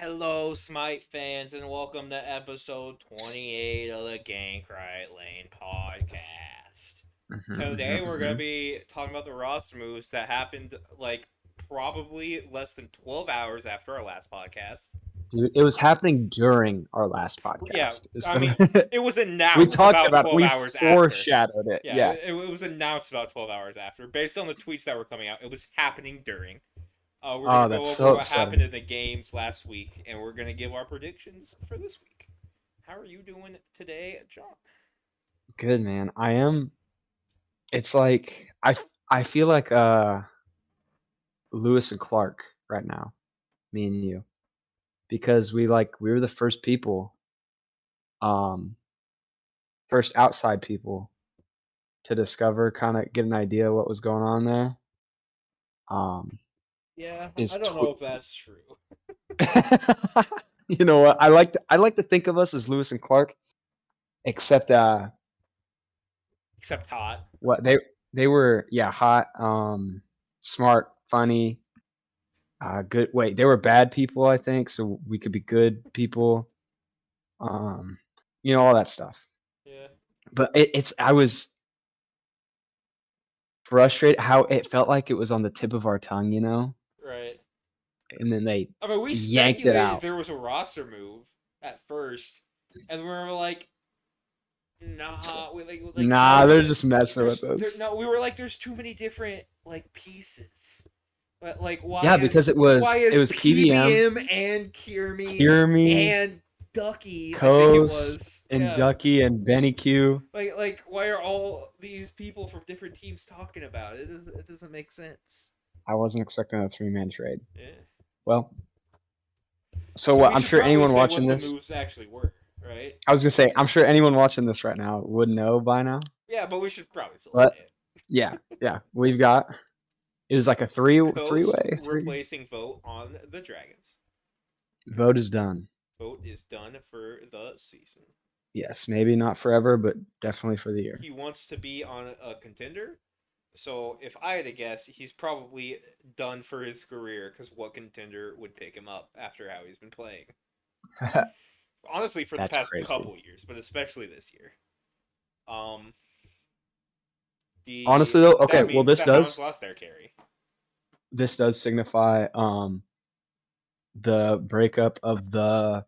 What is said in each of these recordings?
Hello, Smite fans, and welcome to episode 28 of the Gank Right Lane podcast. Today, we're going to be talking about the roster moves that happened, probably less than 12 hours after our last podcast. Dude, it was happening during our last Yeah, podcast. I mean, it was We announced talked about about it. 12 We hours after. foreshadowed it. Yeah, Yeah. it was announced about 12 hours after. Based on the tweets that were coming out, it was happening during. We're going to Oh, go that's over so what happened exciting. in the games last week, and we're going to give our predictions for this week. How are you doing today, John? Good, man. I am. It's like I feel like Lewis and Clark right now, me and you, because we were the first people, um, first outside people to discover, kind of get an idea what was going on there. Um, Yeah, I is don't know if that's true. you know what? I like to think of us as Lewis and Clark, except Except hot. what they were, yeah, hot, smart, funny, good. Wait, they were bad people, I think, so we could be good people. Um, all that stuff. Yeah, But I was frustrated how it felt like it was on the tip of our tongue, right. and then they I mean, we yanked it speculated out. there was a roster move at first, and we were like, nah, how Nah, is they're it? just messing with us. No, we were like, there's too many different pieces. But Yeah, because why it is was PVM, PBM and Kierme Kierme, and Ducky? I think it Coast, was. and Yeah. Ducky, and Benny Q. Why are all these people from different teams talking about it? It doesn't make sense. I wasn't expecting a three-man trade. Yeah. Well, so So what? we I'm should sure probably anyone say watching what the this. moves actually were, right? I was gonna say, I'm sure anyone watching this right now would know by now. Yeah, but we should probably still say But it. yeah, yeah, we've got. It was like a three three Coast way three. replacing Vote on the Dragons. Vote is done. Vote is done for the season. Yes, maybe not forever, but definitely for the year. He wants to be on a contender. So if I had to guess, he's probably done for his career because what contender would pick him up after how he's been playing? Honestly, for the That's past crazy. couple years, but especially this year. Um, the Honestly, though, okay. that Well, means the Hounds lost their carry. this does signify the breakup of the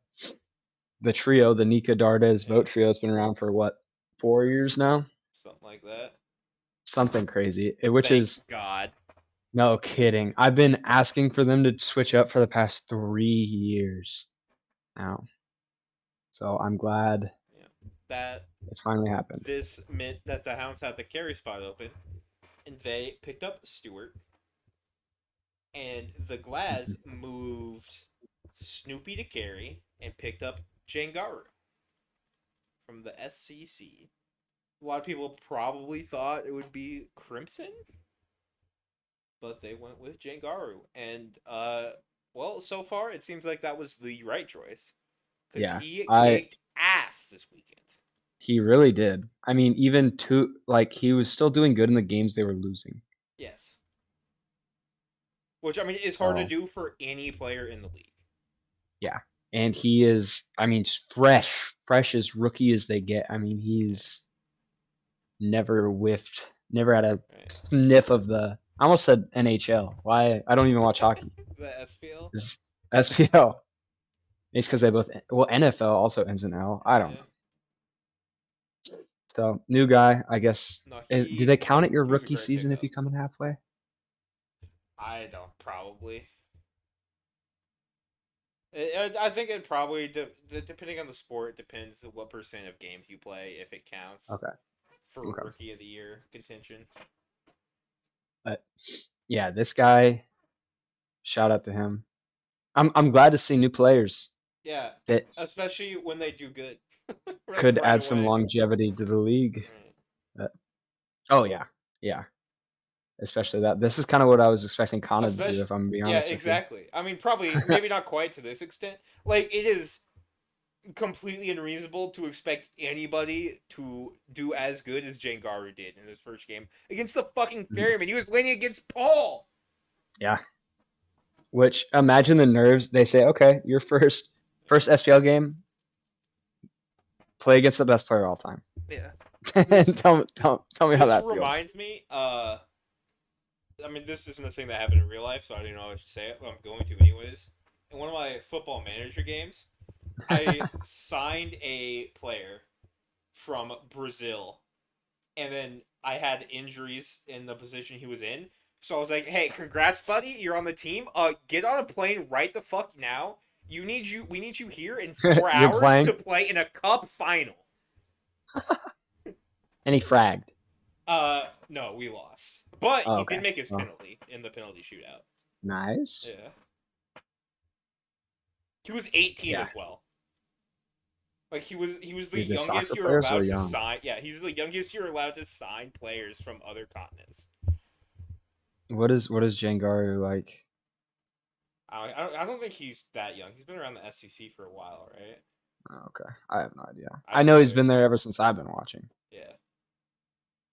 trio, the Nika Dardes Yeah, vote trio. Has been around for what, 4 years now? something like that. Something crazy. Which Thank is God. no kidding. I've been asking for them to switch up for the past 3 years now. So I'm glad Yeah, that it's finally happened. this meant that the Hounds had the carry spot open, and they picked up Stewart, and the Glads moved Snoopy to carry and picked up Jangaru from the SCC. A lot of people probably thought it would be Crimson, but they went with Jangaru, and well, so far it seems like that was the right choice because Yeah, he I kicked ass this weekend. he really did. I mean, even to like he was still doing good in the games they were losing. Yes, which I mean is hard to So do for any player in the league. yeah, and he is. I mean, fresh as rookie as they get. I mean, he's never whiffed, never had a Right. sniff of the. I almost said NHL. Why? I don't even watch hockey. The SPL. It's SPL. It's because they both. Well, NFL also ends in L. I don't Yeah. know. So new guy, I guess. No, Do they count it your he was a rookie great season if pickup. you come in halfway? I don't probably. I think it probably depending on the sport it depends what percent of games you play if it counts Okay. for Okay. rookie of the year contention. But yeah, this guy. Shout out to him. I'm glad to see new players Yeah, that especially when they do good, could right add some away. longevity to the league. Right. But, oh yeah, yeah. Especially that. This is kind of what I was expecting Kana to do, Especially, if I'm gonna be yeah, honest with you. exactly. I mean, probably maybe not quite to this extent. Like it is completely unreasonable to expect anybody to do as good as Jangaru did in his first game against the fucking Ferryman. He was winning against Paul. Yeah. Which imagine the nerves. They say, okay, your first SPL game, play against the best player of all time. Yeah. And This tell me how this that feels. reminds me. I mean, this isn't a thing that happened in real life, so I don't know how I should say it, but I'm going to anyways. In one of my football manager games, I signed a player from Brazil, and then I had injuries in the position he was in. So I was like, "Hey, congrats, buddy! You're on the team. Get on a plane right the fuck now. We need you here in four You're hours to playing, play in a cup final." and he fragged. No, we lost, but Oh, he okay. did make his Well, penalty in the penalty shootout. nice. Yeah, he was 18 Yeah, as well. Like he was the dude, the youngest soccer you're players are allowed to young. sign. Yeah, he's the youngest you're allowed to sign players from other continents. What is Jangaru like? I don't think he's that young. He's been around the SEC for a while, right? Oh, okay, I have no idea. I I don't know he's either. been there ever since I've been watching. Yeah.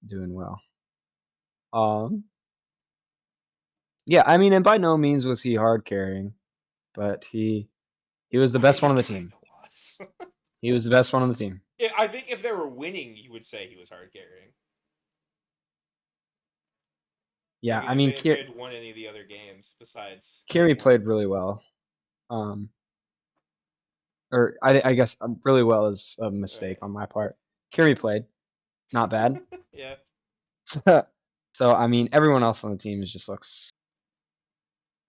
Doing well. Um, yeah, I mean, and by no means was he hard carrying, but he was the I mean, best he one on the kind team. of was. He was the best one on the team. Yeah, I think if they were winning, you would say he was hard carrying. Like Yeah, I mean, if they had won any of the other games besides game Kiri one. played really well. Um, or I guess really well is a mistake Right. on my part. Kiri played not bad. Yeah. So I mean, everyone else on the team just looks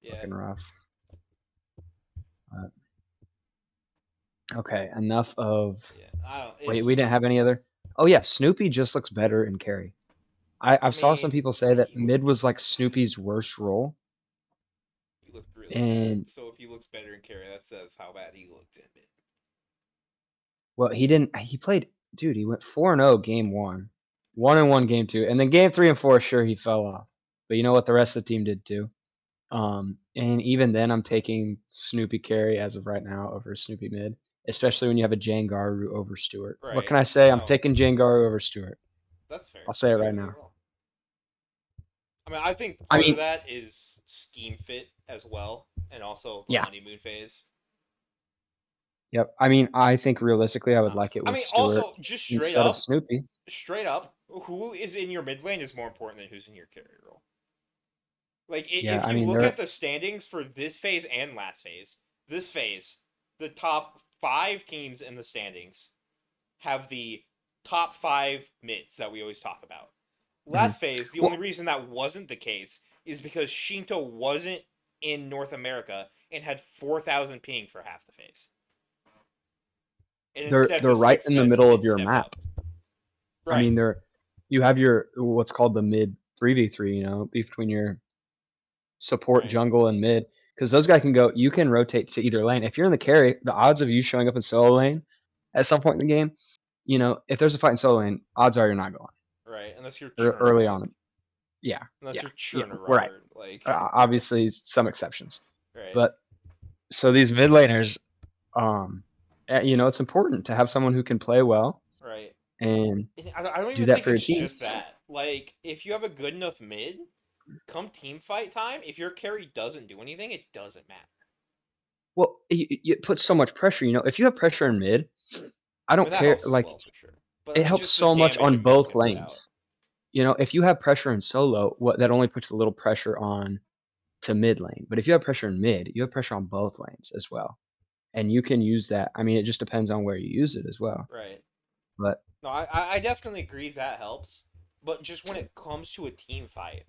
Yeah. looking rough. Okay, enough of. Yeah. I don't. Wait, we It's. didn't have any other. Oh yeah, Snoopy just looks better in carry. I I've saw some mean, people say that he mid looked was like Snoopy's worst role, he looked really bad. and So if he looks better in carry, that says how bad he looked in mid. well, he didn't. He played, dude. He went 4-0 game one, 1-1 game two, and then game three and four. Sure, he fell off, but you know what? The rest of the team did too. And even then, I'm taking Snoopy carry as of right now over Snoopy mid, especially when you have a Jangaru over Stewart. What can Right. I say? I'm No, taking Jangaru over Stewart. that's fair. I'll say it I right agree now. with all. I mean, I think I part of mean, that is scheme fit as well, and also the yeah, honeymoon phase. yep. I mean, I think realistically, I would like it I with mean, Stewart also just instead of Snoopy. straight up, who is in your mid lane is more important than who's in your carry role. Like Yeah, if I you mean, look they're at the standings for this phase and last phase, this phase, the top five teams in the standings have the top five mids that we always talk about. mhm. Last phase, the only Well, reason that wasn't the case is because Shinto wasn't in North America and had 4,000 ping for half the phase. And instead, they're the right six in the best middle of mids your stepped map. up. I Right, mean, you have your what's called the mid 3v3. You know, between your support right, jungle and mid because those guys can go. You can rotate to either lane. If you're in the carry, the odds of you showing up in solo lane at some point in the game, you know, if there's a fight in solo lane, odds are you're not going right. Unless you're early Chernobog. on. Yeah, Unless yeah, you're yeah. Cherner We're right. Robert. Like, Obviously, some exceptions, right, but so these mid laners, you know, it's important to have someone who can play well right. and And I don't do even that think for your it's team. just that. Like, if you have a good enough mid, come team fight time, if your carry doesn't do anything, it doesn't matter. Well, it puts so much pressure. You know, if you have pressure in mid, I I mean, don't that care. helps as Like well, for sure. But I it mean, helps just the so much damage a on mid both can put out. lanes. You know, if you have pressure in solo, what that only puts a little pressure on to mid lane. But if you have pressure in mid, you have pressure on both lanes as well. And you can use that. I mean, it just depends on where you use it as well. Right. But No, I definitely agree that helps. But just when it comes to a team fight,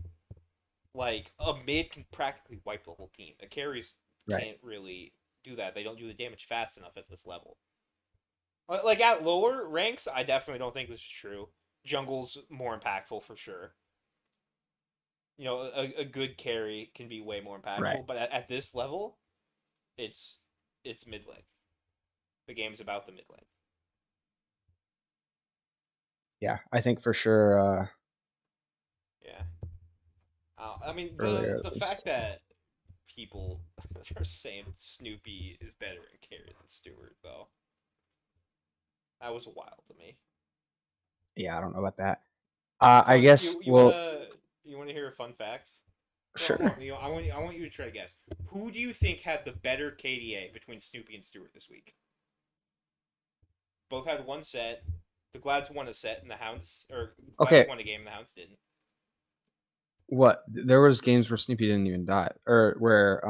like, a mid can practically wipe the whole team. The carries right, can't really do that. They don't do the damage fast enough at this level. Like, at lower ranks, I definitely don't think this is true. Jungle's more impactful for sure. You know, a good carry can be way more right. impactful, but at this level, it's it's mid lane. The game's about the mid lane. Yeah, I think for sure Yeah. I mean, earlier it the was fact that people are saying Snoopy is better in carry than Stewart, though, that was wild to me. yeah, I don't know about that. I Fun. guess well, You wanna hear a fun fact? Well, Sure. I want you to try to guess. Who do you think had the better KDA between Snoopy and Stewart this week? Both had one set. The Glads won a set, and the Hounds or Glads Okay. won a game, and the Hounds didn't. What? There was games where Snoopy didn't even die, or where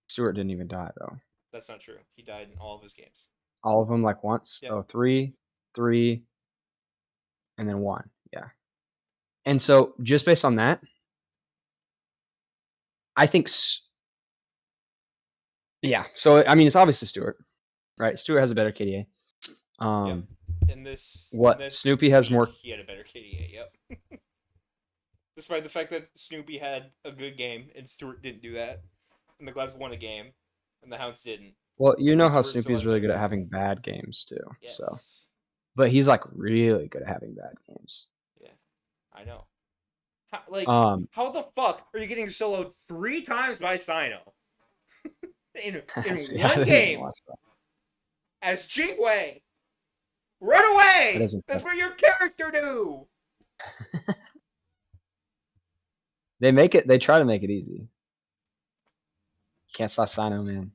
Stewart didn't even die though. That's not true. He died in all of his games. All of them like once. Yep. Oh, three, three, and then one. Yeah. And so just based on that, I think. Yeah. So I mean, it's obviously Stewart, right? Stewart has a better KDA. Yep. In What this Snoopy has week, more. he had a better KDA. Yep. Despite the fact that Snoopy had a good game and Stewart didn't do that, and the Glads won a game, and the Hounds didn't. Well, you know how Stewart Snoopy still is had a really better good at KDA. having bad games too. So, Yes. but he's like really good at having bad games. Yeah. I know. Like, Um, how the fuck are you getting soloed 3 times by Sino in yeah, I one didn't even game watch that. as Jingwei? Run That away! is That's impressive. what your character do. They make it. They try to make it easy. Can't stop Sino, man.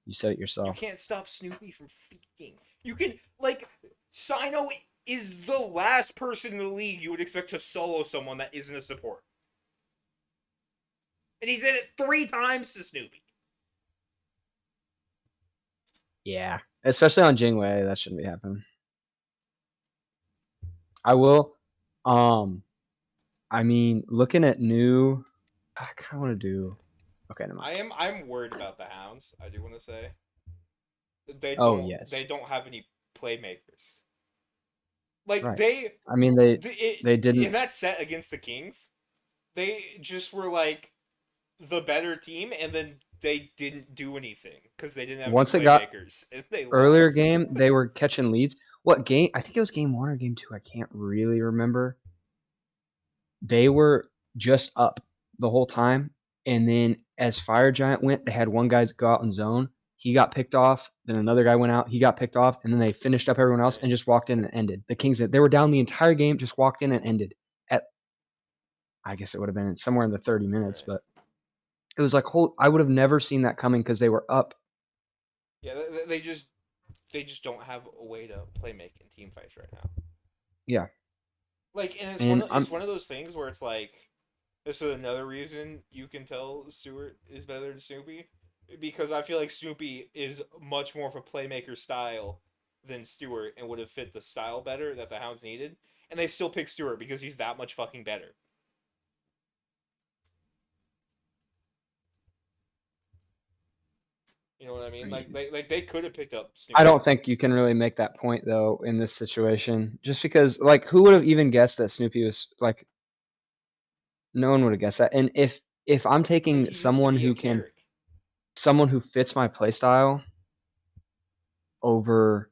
You said it You yourself. can't stop Snoopy from feeding. You can like Sino is the last person in the league you would expect to solo someone that isn't a support, and he did it 3 times to Snoopy. Yeah, especially on Jingwei, that shouldn't be happening. I will. Um, I mean, looking at new, I kind of want to do. Okay, never mind. I'm worried about the Hounds. I do want to say Oh they yes, don't have any playmakers. Like right. I mean, they in didn't. that set against the Kings, they just were like the better team, and then they didn't do anything because they didn't have any Once it got playmakers, and they earlier lost. game, they were catching leads. What game? I think it was game one or game two. I can't really remember. They were just up the whole time, and then as Fire Giant went, they had one guy go out in zone. He got picked off. Then another guy went out. He got picked off, and then they finished up everyone else Right. and just walked in and ended. The Kings, they were down the entire game, just walked in and ended at. I guess it would have been somewhere in the 30 minutes, Right. but it was like I would have never seen that coming because they were up. Yeah, they just don't have a way to play make in team fights right now. Yeah, Like, and and it's one of those things where it's like, this is another reason you can tell Stewart is better than Snoopy, because I feel like Snoopy is much more of a playmaker style than Stewart and would have fit the style better that the Hounds needed, and they still pick Stewart because he's that much fucking better. You know what I I mean? mean, Like they could have picked up I Snoopy. don't think you can really make that point though in this situation, just because like who would have even guessed that Snoopy was like no one would have guessed that. And if I'm Like taking he used to someone be a who can carry. someone who fits my playstyle over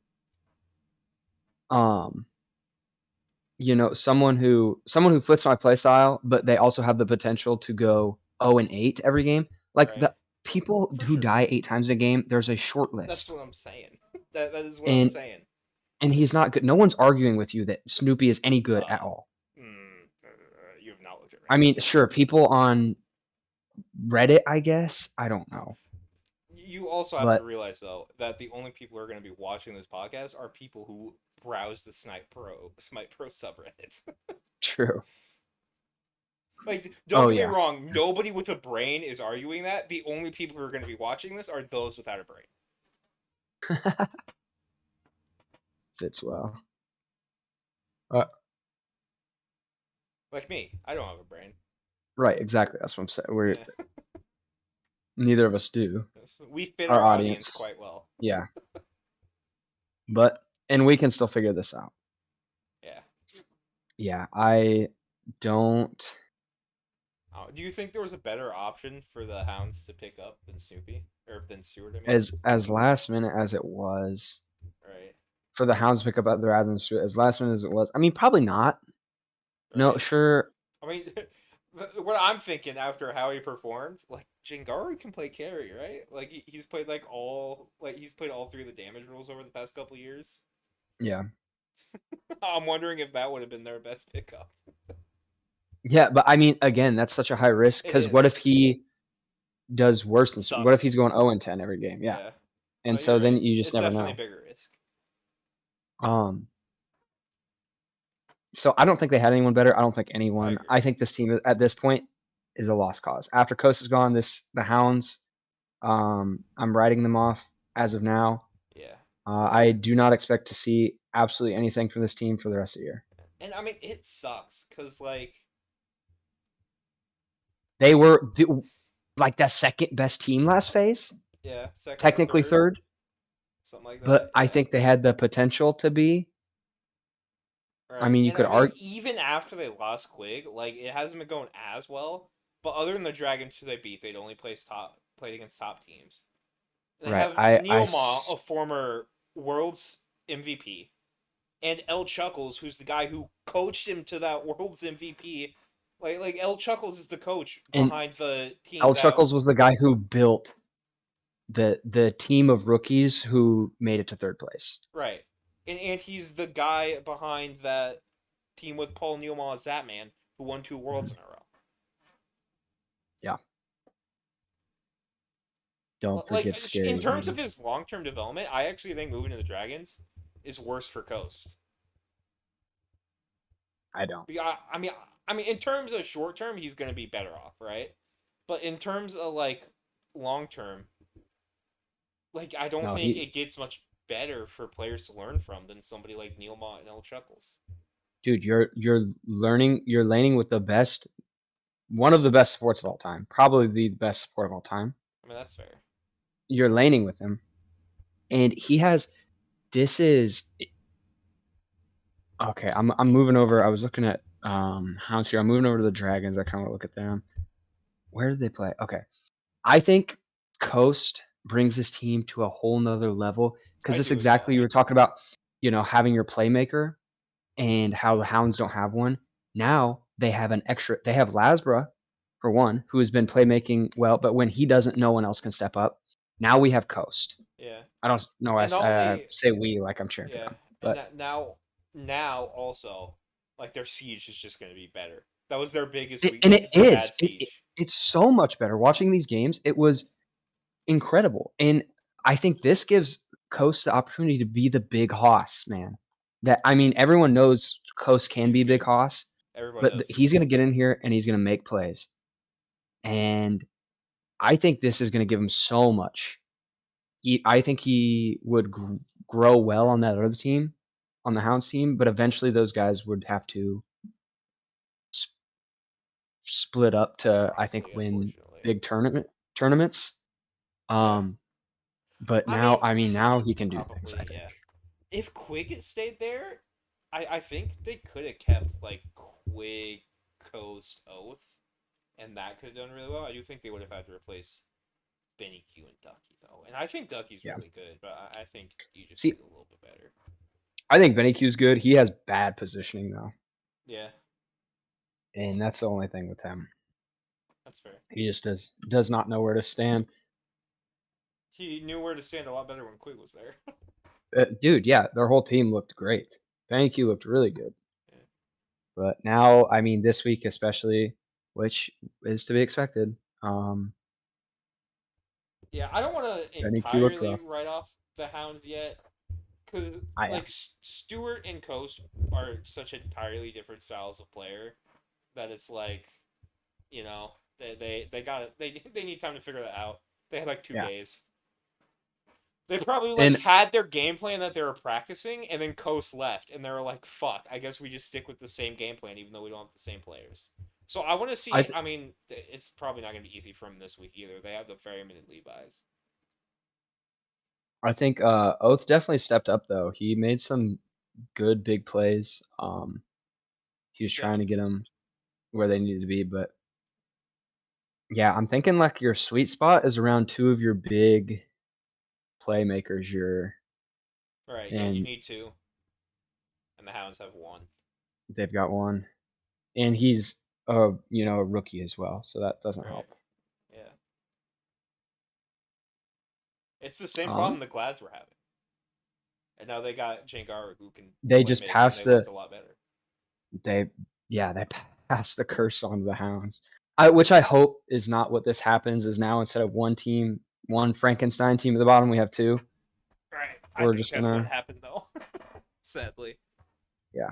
um someone who fits my playstyle, but they also have the potential to go 0-8 every game. Like Right. the people For who sure. die 8 times in a game, there's a short That's list. what I'm saying. That is what I'm And saying. and he's not good. No one's arguing with you that Snoopy is any good at Uh, all. you have not looked at I mean, rankings. sure, people on Reddit, I guess. I don't know. You also have to But realize though that the only people who are going to be watching this podcast are people who browse the Snipe Pro subreddit. true. Like, don't Oh get me yeah. wrong, nobody with a brain is arguing that. The only people who are going to be watching this are those without a brain. Fits well. Uh, Like me, I don't have a brain. right, exactly. That's what I'm saying. We're Yeah, neither of us do. we fit Our our audience audience. quite well. Yeah. But and we can still figure this out. Yeah. Yeah, I don't Do you think there was a better option for the Hounds to pick up than Snoopy or than Stewart? I mean, as last minute as it was right, for the Hounds to pick up at the Adams Street, as last minute as it was. I mean, probably not. No, right. sure. I mean, what I'm thinking after how he performed, like Jangaru can play carry, right? Like he's played he's played all 3 of the damage rules over the past couple years. Yeah. I'm wondering if that would have been their best pickup. Yeah, but I mean, again, that's such a high risk It because what if is. he does worse than what if Sucks. he's going 0-10 every game? Yeah, Yeah. and No, so you're then right. you just It's never definitely a know. bigger risk. Um, so I don't think they had anyone better. I don't think I anyone. agree. I think this team at this point is a lost cause. After Coast is gone, the Hounds. I'm writing them off as of now. Yeah, for I sure. do not expect to see absolutely anything from this team for the rest of the year. And I mean, it sucks because like, They were like the second best team last phase, yeah, second or technically third, third, something like but that. I Yeah. think they had the potential to be. I Right. mean, you And could I mean, argue, even after they lost Quig, like it hasn't been going as well. But other than the Dragons who they beat, they'd only played against top teams. They right? have Neil Ma, a former World's MVP, and L Chuckles, who's the guy who coached him to that World's MVP. Like L Chuckles is the coach And behind the team L that Chuckles was the guy who built the team of rookies who made it to third place. right, and he's the guy behind that team with Paul Newman as that man who won two Worlds Mhm. in a row. Yeah, don't Like forget in scary terms of man. his long term development, I actually think moving to the Dragons is worse for Coast. I don't. I mean, in terms of short term, he's gonna be better off, right? But in terms of like long term, like I don't No, think he, it gets much better for players to learn from than somebody like Neil Mott and El Chuckles. dude, you're laning with the best, one of the best supports of all time, probably the best support of all time. I mean, that's fair. You're laning with him, and he has. This is okay. I'm moving over. I was looking at Hounds here. I'm moving over to the Dragons. I kind of look at them. Where did they play? Okay, I think Coast brings this team to a whole nother level because I it's do as exactly well. you were talking about. Having your playmaker and how the Hounds don't have one. Now they have an extra. They have Lasbra, for one, who has been playmaking well, but when he doesn't, no one else can step up. Now we have Coast. Yeah, I don't know. and not I only say we like I'm cheering for yeah, them, and but now also like their siege is just gonna be better. That was their biggest and weakness it is the is. bad siege. It's so much better watching these games. It was incredible, and I think this gives Coast the opportunity to be the big hoss, man. That I mean, everyone knows Coast can He's be big good. hoss, Everybody but knows he's he's good. going to get in here and he's going to make plays. And I think this is going to give him so much. I think he would grow well on that other team, on the Hounds team, but eventually those guys would have to s- split up to, I think, Probably, win unfortunately. big tournaments. Yeah. Um, but I mean, now he can do things. I probably, think. yeah. If Quig had stayed there, I think they could have kept like Quig, Coast, Oath, and that could have done really well. I do think they would have had to replace Benny Q and Ducky though, and I think Ducky's Yeah. really good, but I think you just See, need a little bit better. I think Benny Q's good. He has bad positioning though, Yeah, and that's the only thing with him. that's fair. He just does not know where to stand. He knew where to stand a lot better when Quig was there. Dude, yeah, their whole team looked great. Benny Q looked really good. Yeah. But now, I mean, this week especially, which is to be expected, Yeah, I don't want to Benny Q looked entirely rough. write off the Hounds yet, because I am. like Stewart and Coast are such entirely different styles of player that it's like, they got they need time to figure that out. They had like two Yeah. days. They probably like And had their game plan that they were practicing, and then Coast left, and they were like, "Fuck, I guess we just stick with the same game plan, even though we don't have the same players." So I want to I see. th- I mean, it's probably not going to be easy for them this week either. They have the very minute Levi's. I think Oath definitely stepped up though. He made some good big plays. He was Yeah, trying to get them where they needed to be, but yeah, I'm thinking like your sweet spot is around two of your big playmakers. Your right. Yeah, you and need two, and the Hounds have one. they've got one, and he's a rookie as well, so that doesn't Right. help. Yeah. It's the same Um, problem the Glads were having, and now they got Jangaru who can they play just make, and passed they looked the a lot better. they yeah they pass the curse on to the Hounds. Which I hope is not what this happens. Is now instead of one team, one Frankenstein team at the bottom, we have two. Right. I We're think just that's what gonna, happened though. Sadly, yeah,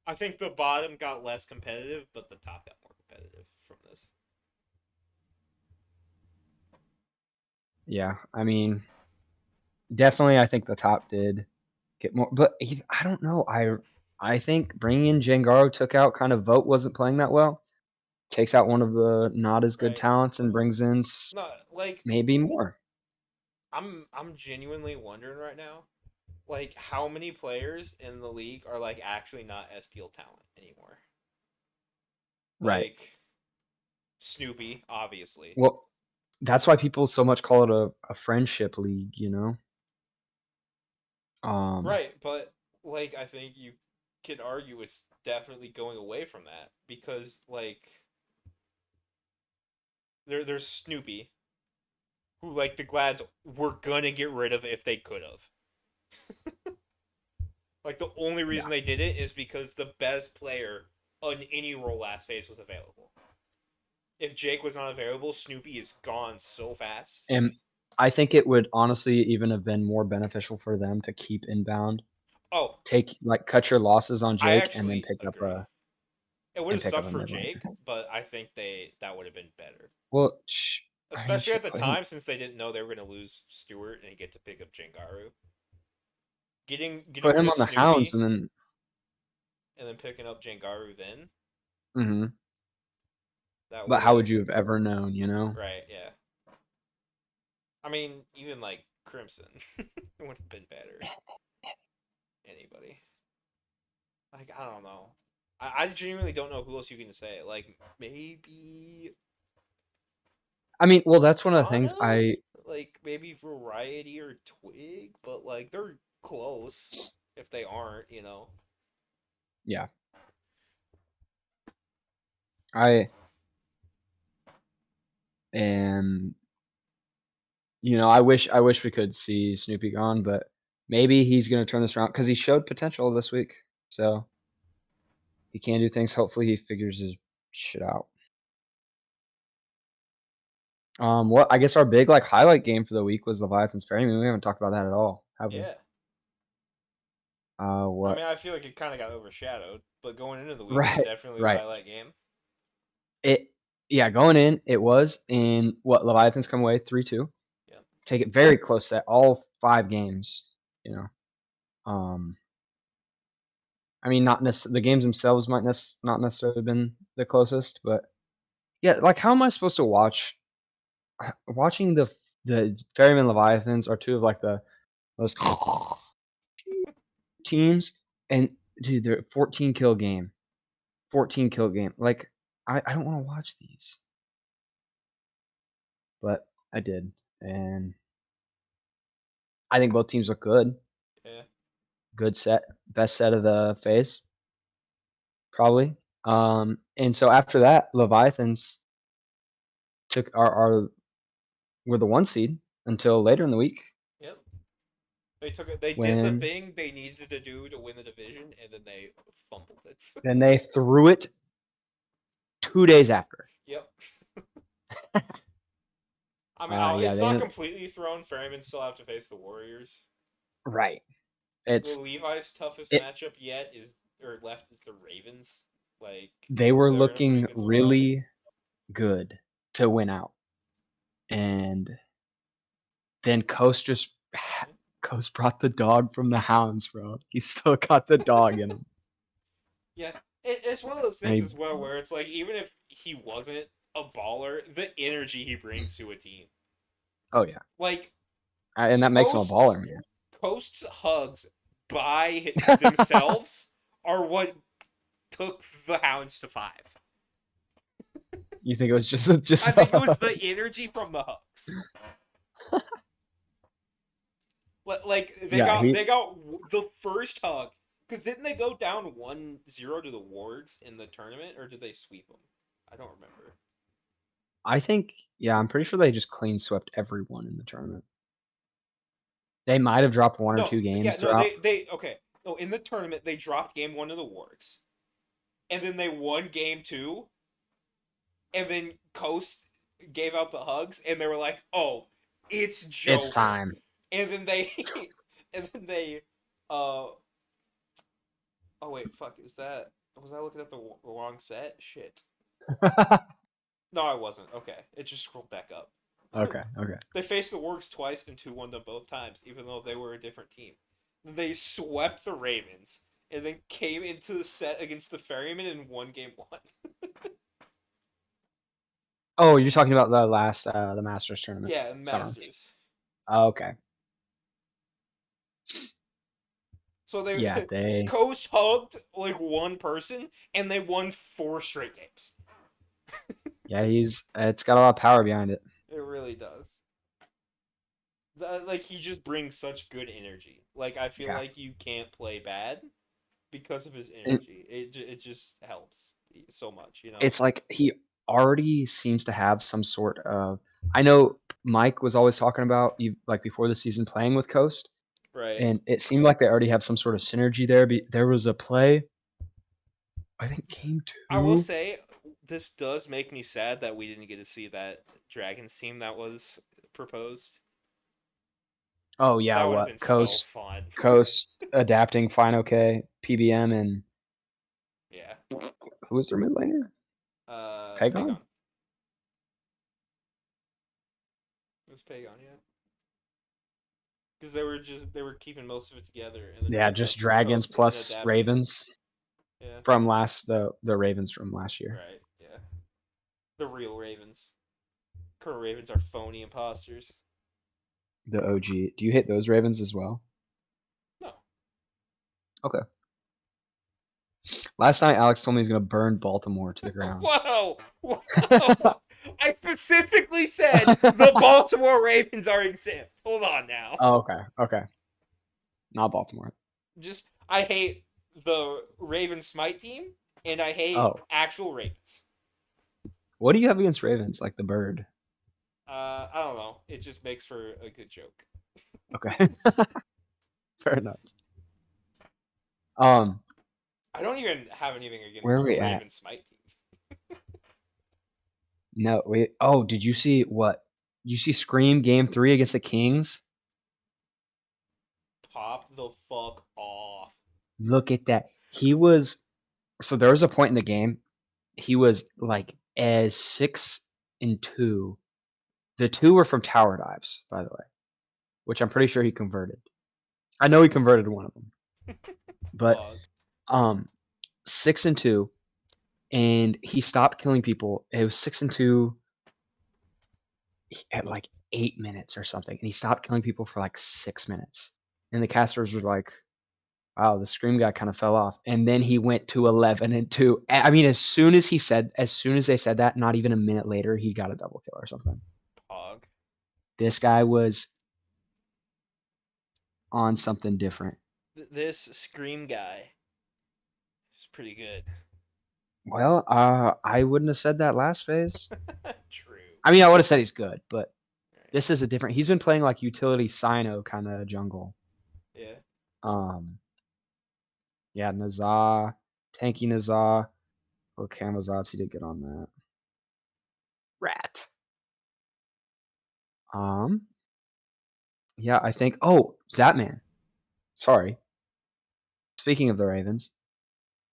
I think the bottom got less competitive, but the top got more competitive from this. yeah. I mean, definitely, I think the top did get more, but I don't know. I think bringing in Jangaru took out kind of Vote wasn't playing that well. Takes out one of the not as good Right. talents and brings in No, like maybe more. I'm genuinely wondering right now, like how many players in the league are like actually not SPL talent anymore. Right. Like Snoopy, obviously. Well, that's why people so much call it a friendship league, you know? Right, but like I think you could argue it's definitely going away from that because like there's Snoopy, who like the Glads were gonna get rid of if they could have. Like the only Yeah. reason they did it is because the best player on any role last phase was available. If Jake was not available, Snoopy is gone so fast. And I think it would honestly even have been more beneficial for them to keep inbound, Oh, cut your losses on I Jake and then actually agree. It would have pick up sucked a for mid lane. Jake, but I think that would have been better. Well, I mean, Especially at the put him time, since they didn't know they were going to lose Stewart and get to pick up Jangaru. Getting rid of on the Hounds Snoopy and then and then picking up Jangaru then, mhm. that But would how have. would you have ever known, you know? Right, yeah. I mean, even like Crimson would have been better. Anybody. Like, I don't know. I genuinely don't know who else you can say. Like, maybe I mean, well, that's one of the things Kana? Like, maybe Variety or Twig, but like, they're close if they aren't, you know? yeah. I am I wish we could see Snoopy gone, but maybe he's gonna turn this around because he showed potential this week. So he can do things. Hopefully he figures his shit out. What I guess our big like highlight game for the week was Leviathan's Ferryman. We haven't talked about that at all, have we? Yeah. I What? mean, I feel like it kind of got overshadowed, but going into the week was Right, definitely the right. highlight game. It Yeah, going in, it was in what Leviathans come away 3-2. Yeah. Take it very close set all 5 games, you know. Um, I mean, the games themselves might not necessarily have been the closest, but yeah, like how am I supposed to watching the Ferryman Leviathans are two of like the most teams, and dude, they're 14 kill game, 14 kill game. Like I don't want to watch these, but I did, and I think both teams look good. Yeah. Good set, best set of the phase, probably. And so after that, Leviathans took our were the 1 seed until later in the week Yep. They took it. They did the when thing they needed to do to win the division, and then they fumbled it. then they threw it 2 days after. Yep. I mean, Yeah, it's they not ended completely thrown. Ferrymen still have to face the Warriors. right. The It's Levi's toughest it matchup yet is or left is the Ravens. Like they were they're in a pretty looking good spot. really good to win out, and then Coast brought the dog from the Hounds, bro. He still got the dog in him, Yeah, it's one of those and things as well where it's like even if he wasn't a baller, the energy he brings to a team, oh yeah, like and that makes him a Coast's baller, man. Coast's hugs by themselves are what took the Hounds to five. You think it was just I think it was the energy from the hugs. Like yeah, they got the first hug because didn't they go down 1-0 to the Wards in the tournament or did they sweep them? I don't remember. I think yeah, I'm pretty sure they just clean swept everyone in the tournament. They might have dropped 1 or No, 2 yeah, games no, throughout. they okay. No, in the tournament they dropped game one to the Wargs, and then they won game two, and then Coast gave out the hugs, and they were like, "Oh, it's It's Joker," time. and then they, and then they, oh wait, fuck, was I looking at the wrong set? Shit. No, I wasn't. Okay, it just scrolled back up. Okay. Okay. They faced the Works twice and 2-1 them both times, even though they were a different team. They swept the Ravens and then came into the set against the Ferrymen and won game one. Oh, you're talking about the last the Masters tournament Yeah, summer. Masters. Oh, okay. So they Yeah, they. Coast hugged like one person and they won 4 straight games. Yeah, he's. It's got a lot of power behind it. It really does. Like he just brings such good energy. Like I feel Yeah. like you can't play bad because of his And energy. It just helps so much, you know. it's like he already seems to have some sort of. I know Mike was always talking about you like before the season playing with Coast, Right. and it seemed like they already have some sort of synergy there. There was a play, I think, game I will two. say this does make me sad that we didn't get to see that Dragons team that was proposed. Oh yeah, That would have what been so Coast fun. Coast adapting Fine OK, PBM, and Yeah. who was their mid laner? Pagon. Pagon. It was Pagon, yeah. Because they were keeping most of it together and then Yeah, picking just up Dragons Coast and plus adapting. Ravens Yeah. from the Ravens from last year. Right. Yeah. The real Ravens. Current Ravens are phony imposters. The OG. Do you hate those Ravens as well? No. Okay. Last night, Alex told me he's gonna burn Baltimore to the ground. Whoa! Whoa! I specifically said the Baltimore Ravens are exempt. Hold on now. Oh, okay. Okay. Not Baltimore. Just I hate the Ravens Smite team, and I hate Oh, actual Ravens. what do you have against Ravens? Like the bird? I don't know. It just makes for a good joke. Okay. Fair enough. Um, I don't even have anything where against are the we at? Ravens Smite team. No, wait. Oh, did you see what? You see Scream game 3 against the Kings? Pop the fuck off. Look at that. He was so there was a point in the game he was like as 6-2. The two were from tower dives, by the way, which I'm pretty sure he converted. I know he converted one of them, but Pog. 6-2, and he stopped killing people. It was 6-2 at like 8 minutes or something, and he stopped killing people for like 6 minutes. And the casters were like, "Wow, the Scream guy kind of fell off." And then he went to 11-2. I mean, as soon as they said that, not even a minute later, he got a double kill or something. Pog. This guy was on something different. This Scream guy is pretty good. Well, I wouldn't have said that last phase. True. I mean, I would have said he's good, but Right. this is a different. He's been playing like utility Sino kind of jungle. Yeah. Um, yeah, Nazar, tanky Nazar. Oh, Camazotz, he did get on that. Rat. Um, yeah, I think. Oh, Zapman. Sorry. Speaking of the Ravens,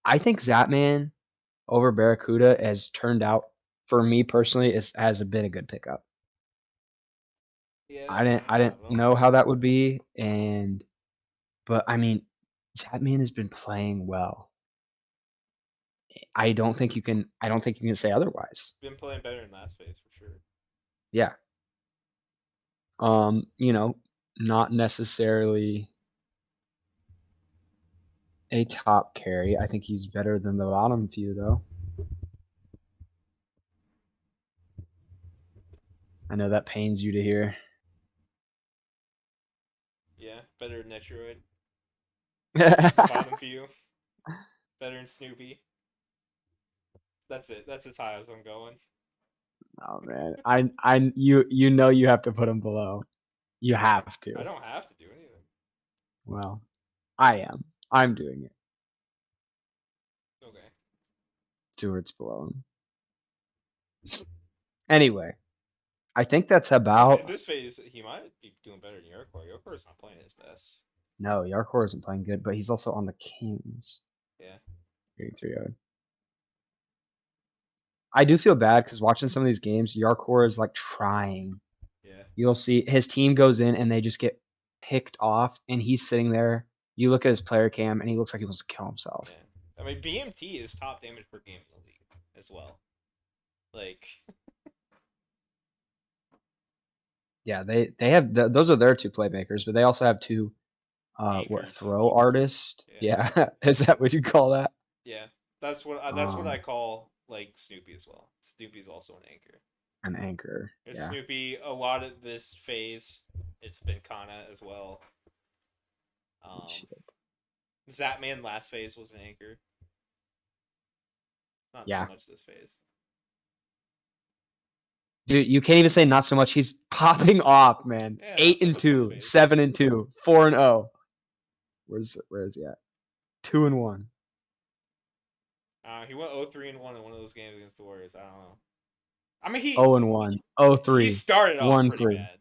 I think Zapman over Barracuda has turned out for me personally is has been a good pickup. Yeah. I didn't I don't know. know how that would be, and but I mean, Zapman has been playing well. I don't think you can say otherwise. Been playing better in last phase for sure. Yeah. You know, not necessarily a top carry. I think he's better than the bottom few though. I know that pains you to hear. Yeah. Better than Netroid. Better than the bottom view. Better than Snoopy. That's it. That's as high as I'm going. Oh man, you know you have to put him below. You have I to. don't have to do anything. Well, I am. I'm doing it. Okay. Stewart's below him. Anyway, I think that's In about. this phase, he might be doing better than Yorkor. Yorkor's not playing his best. No, Yarkor isn't playing good, but he's also on the Kings. Yeah. 83-0. I do feel bad because watching some of these games, Yarkor is like trying. Yeah. You'll see his team goes in and they just get picked off, and he's sitting there. You look at his player cam, and he looks like he wants to kill himself. Yeah. I mean, BMT is top damage per game in the league as well. Like, Yeah, they have those are their two playmakers, but they also have two anchors. throw artists. Yeah. Yeah, is that what you call that? Yeah. That's what I Um, call like Snoopy as well. Snoopy's also an anchor. an anchor. It's Yeah. Snoopy a lot of this phase. It's been Kana as well. Um, Shit. Zapman last phase was an anchor. Not so Yeah. much this phase. Dude, you can't even say not so much. He's popping off, man. Yeah, 8 not so and much 2, this phase. 7 and 2, 4 and 0. Where is he at? 2 and 1. He went 0-3 and 1 in one of those games against the Warriors. I don't know. I mean, 0 and 1. 0 he 3. started off 1 pretty 3. bad.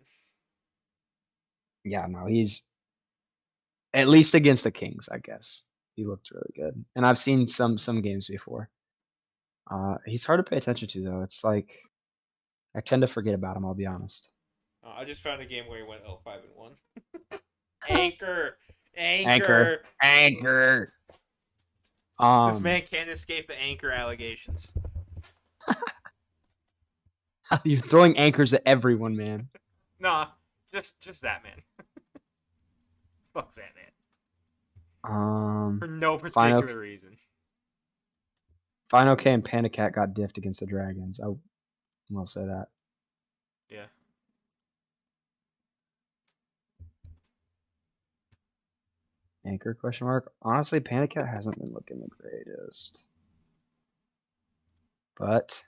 Yeah, no, he's at least against the Kings, I guess. He looked really good. And I've seen some games before. He's hard to pay attention to though. It's like I tend to forget about him, I'll be honest. I just found a game where he went 0-5 and 1. Anchor. Anchor. Anchor. This man can't escape the anchor allegations. You're throwing anchors at everyone, man. Nah, just that man. Fuck that man. For no particular reason. Final K and Panda Cat got diffed against the Dragons. I will say that. Yeah. Anchor question mark. Honestly, Panda Cat hasn't been looking the greatest. But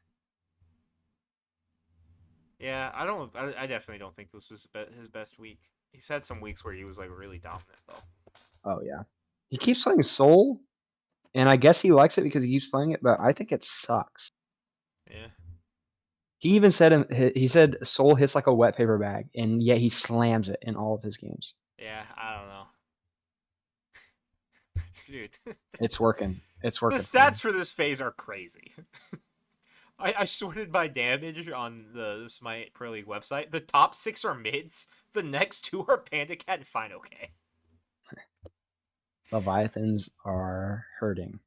Yeah, I definitely don't think this was his best week. He's had some weeks where he was like really dominant though. oh yeah. He keeps playing Soul, and I guess he likes it because he keeps playing it, but I think it sucks. Yeah. He even said he said Soul hits like a wet paper bag, and yet he slams it in all of his games. Yeah, I don't know. Dude. It's working. It's working. The stats for this phase are crazy. I sorted by damage on the Smite Pro League website. The top 6 are mids. The next 2 are Panda Cat and Final K. Leviathans are hurting.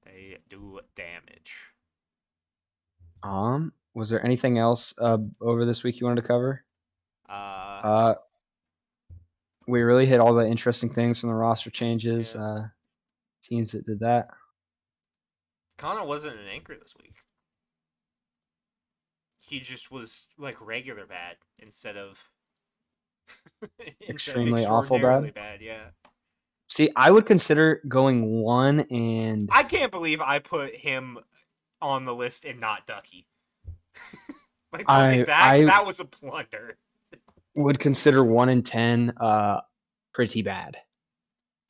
They do damage. Was there anything else over this week you wanted to cover? We really hit all the interesting things from the roster changes. Yeah. Teams that did that. Kana wasn't an anchor this week. He just was like regular bad instead of Extremely awful bad. Yeah. See, I would consider going 1 and I can't believe I put him on the list and not Ducky. Like looking back, that was a blunder. Would consider 1 and 10 pretty bad.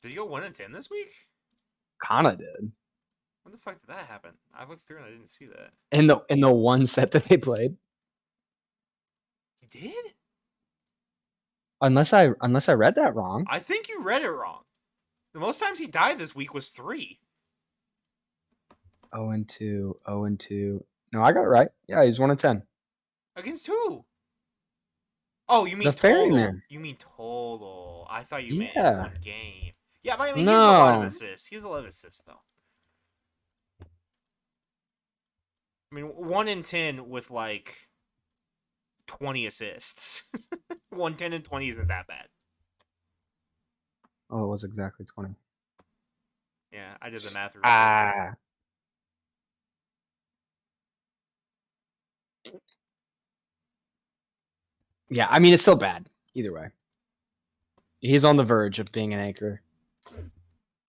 Did he go 1 and 10 this week? Kana did. When the fuck did that happen? I looked through and I didn't see that. In the one set that they played. He did? Unless I read that wrong. I think you read it wrong. The most times he died this week was 3. 0 and 2, 0 and 2. No, I got it right. Yeah, he's 1 and 10. Against who? Oh, you mean The total? Ferryman. You mean total? I thought you meant Yeah. in one game. Yeah, but I mean, he has a lot of assists. He has a lot of assists, though. I mean, 1 in 10 with like 20 assists. 110 and 20 isn't that bad. Oh, it was exactly 20. Yeah, I did the math right. Yeah, I mean, it's still bad. Either way. He's on the verge of being an anchor.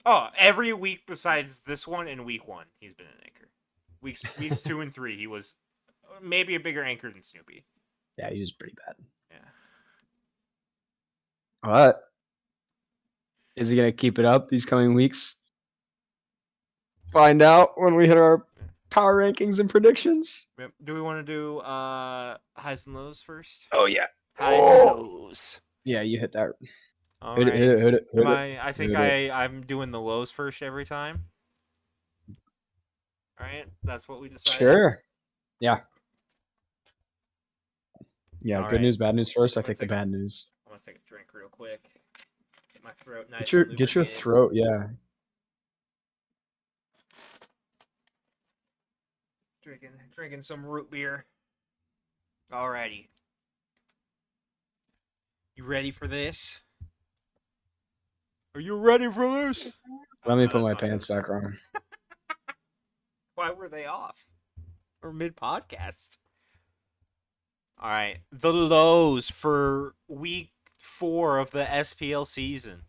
Oh, every week besides this one and week 1, he's been an anchor. Weeks 2 and 3, he was maybe a bigger anchor than Snoopy. Yeah, he was pretty bad. Yeah. But is he going to keep it up these coming weeks? find out when we hit our power rankings and predictions. Do we want to do highs and lows first? Oh yeah. Highs and Oh lows. yeah, you hit that. Hit it, hit Alrighty. it, hit it, Am hit it, I think hit it. I'm doing the lows first every time. Alright, that's what we decided. Sure. Yeah. Yeah. Good Alright. news, bad news first. I I'm gonna take the take a bad news. I'm gonna take a drink real quick. Get my throat Get nice your and get your lubricated. throat. Yeah. Drinking some root beer. Alrighty. You ready for this? Are you ready for this? I Let don't know me how put that my song pants goes. back on. Why were they off? Or mid podcast. Alright. The lows for week 4 of the SPL season.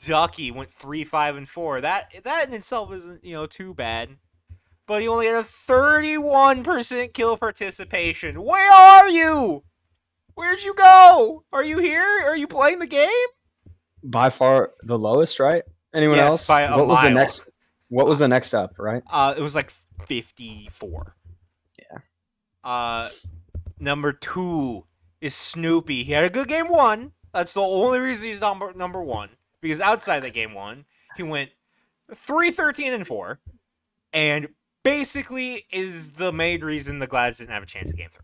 Ducky went 3-5-4. That in itself isn't, too bad. But he only had a 31% kill participation. Where are you? Where'd you go? Are you here? Are you playing the game? By far the lowest, right? Anyone Yes, else? by a mile. What was the next up, right? It was like 54. Yeah. Number 2 is Snoopy. He had a good game 1. That's the only reason he's number 1. Because outside the game 1, he went 3-13-4, and basically is the main reason the Glads didn't have a chance at game 3.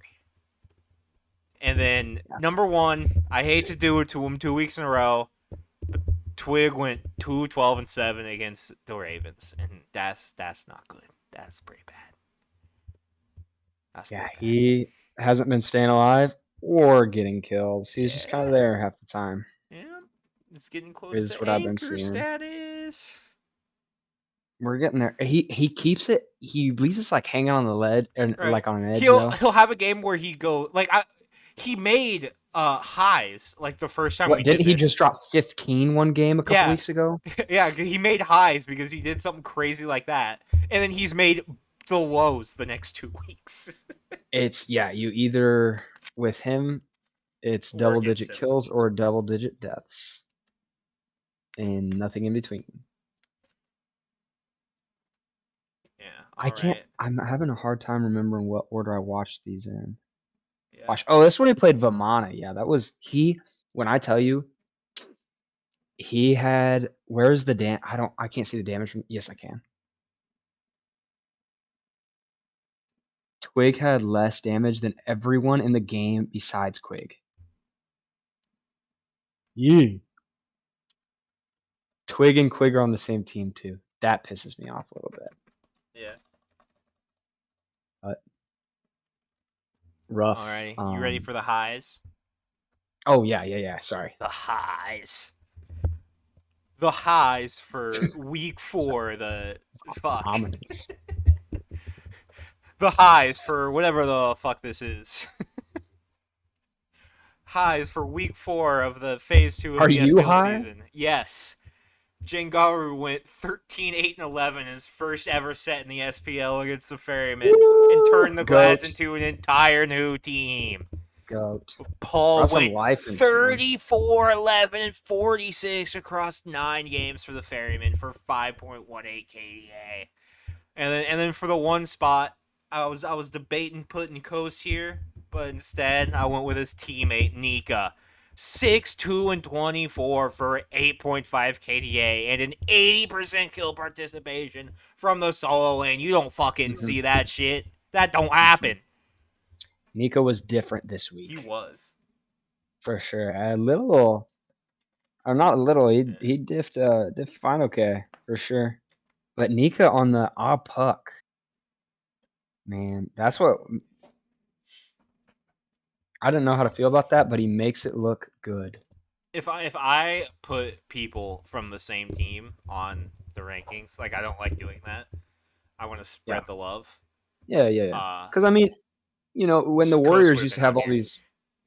And then Yeah. number 1, I hate to do it to him 2 weeks in a row, but Twig went 2-12-7 against the Ravens, and that's not good. That's pretty bad. That's Yeah, pretty bad. he hasn't been staying alive or getting kills. He's just kind of Yeah. there half the time. Yeah, it's getting close Is to what I've been anchor seeing. status. We're getting there. He keeps it. He leaves us like hanging on the lead and Right. like on an edge He'll though. have a game where he made highs like the first time we What did didn't he this. just drop 15 one game a couple Yeah. weeks ago? Yeah, he made highs because he did something crazy like that. And then he's made the lows the next 2 weeks. It's you either with him, it's Or double against digit him. kills or double digit deaths. And nothing in between. Yeah, I can't alright. I'm having a hard time remembering what order I watched these in. Yeah. This when he played Vamana. Yeah, that was he when I tell you he had where's the I can't see the damage from yes I can. Twig had less damage than everyone in the game besides Quig. Yeah. Twig and Quig are on the same team too. That pisses me off a little bit. Yeah. But rough. Alrighty. You ready for the highs? Oh yeah. Sorry. The highs. The highs for week 4, the fuck. Ominous. The highs for whatever the fuck this is. Highs for week 4 of the phase 2 of Are the you SPL high? season. Yes. Jangaru went 13-8-11 his first ever set in the SPL against the Ferryman and turned the Glads Goat. into an entire new team. Goat. Paul Brought some went life into him. 34-11-46 across 9 games for the Ferryman for 5.18 KDA. And then for the one spot, I was debating putting Coast here, but instead I went with his teammate Nika. 6-2-24 for 8.5 KDA and an 80% kill participation from the solo lane. You don't fucking see that shit. That don't happen. Nico was different this week. He was. For sure. A little or not a little, he diffed fine okay, for sure. But Nika on the puck. Man, that's what I didn't know how to feel about that, but he makes it look good. If I put people from the same team on the rankings, like I don't like doing that. I want to spread the love. Yeah. Because I mean, when the Coast Warriors would have used to been have on here.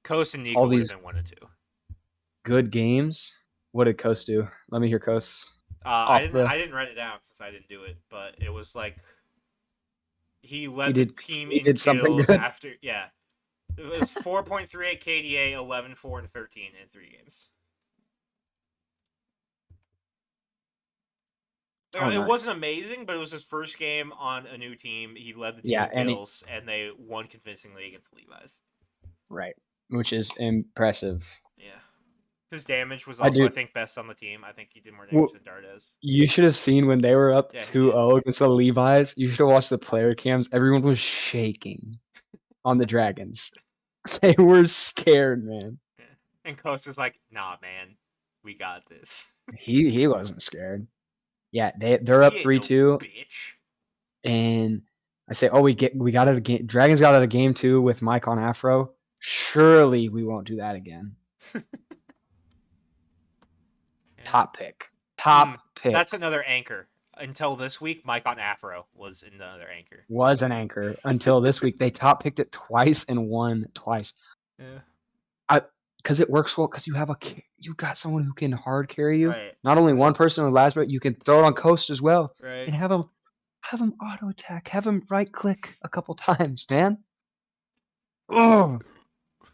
Coast and Nika would have been 1 and 2. good games, what did Coast do? Let me hear Coast. I didn't write it down since I didn't do it, but it was like he led the team in kills after. Yeah, it was 4.38 KDA, 11-4 and 13 in 3 games. Oh, It nice. wasn't amazing, but it was his first game on a new team. He led the team Yeah, in kills, and they won convincingly against the Levi's. right, which is impressive. Yeah. His damage was I also, I do. think, best on the team. I think he did more damage Well, than Dardes. you should have seen when they were up Yeah, he did. 2-0 against the Levi's. You should have watched the player cams. Everyone was shaking on the Dragons. They were scared, man. Yeah. And Coast was like, nah, man. We got this. He wasn't scared. Yeah, they're He up ain't no 3-2, bitch. and I say, oh, we got out of game. Dragons got out of game 2 with Mike on Afro. Surely we won't do that again. Yeah. Top pick. Top pick. That's another anchor. Until this week, Mike on Afro was another anchor. Was an anchor until this week. They top picked it twice and won twice. Yeah. Because it works well. Because you got someone who can hard carry you. Right. Not only one person with last, but you can throw it on coast as well, Right. and have them auto attack. Have them right click a couple times, man. Oh,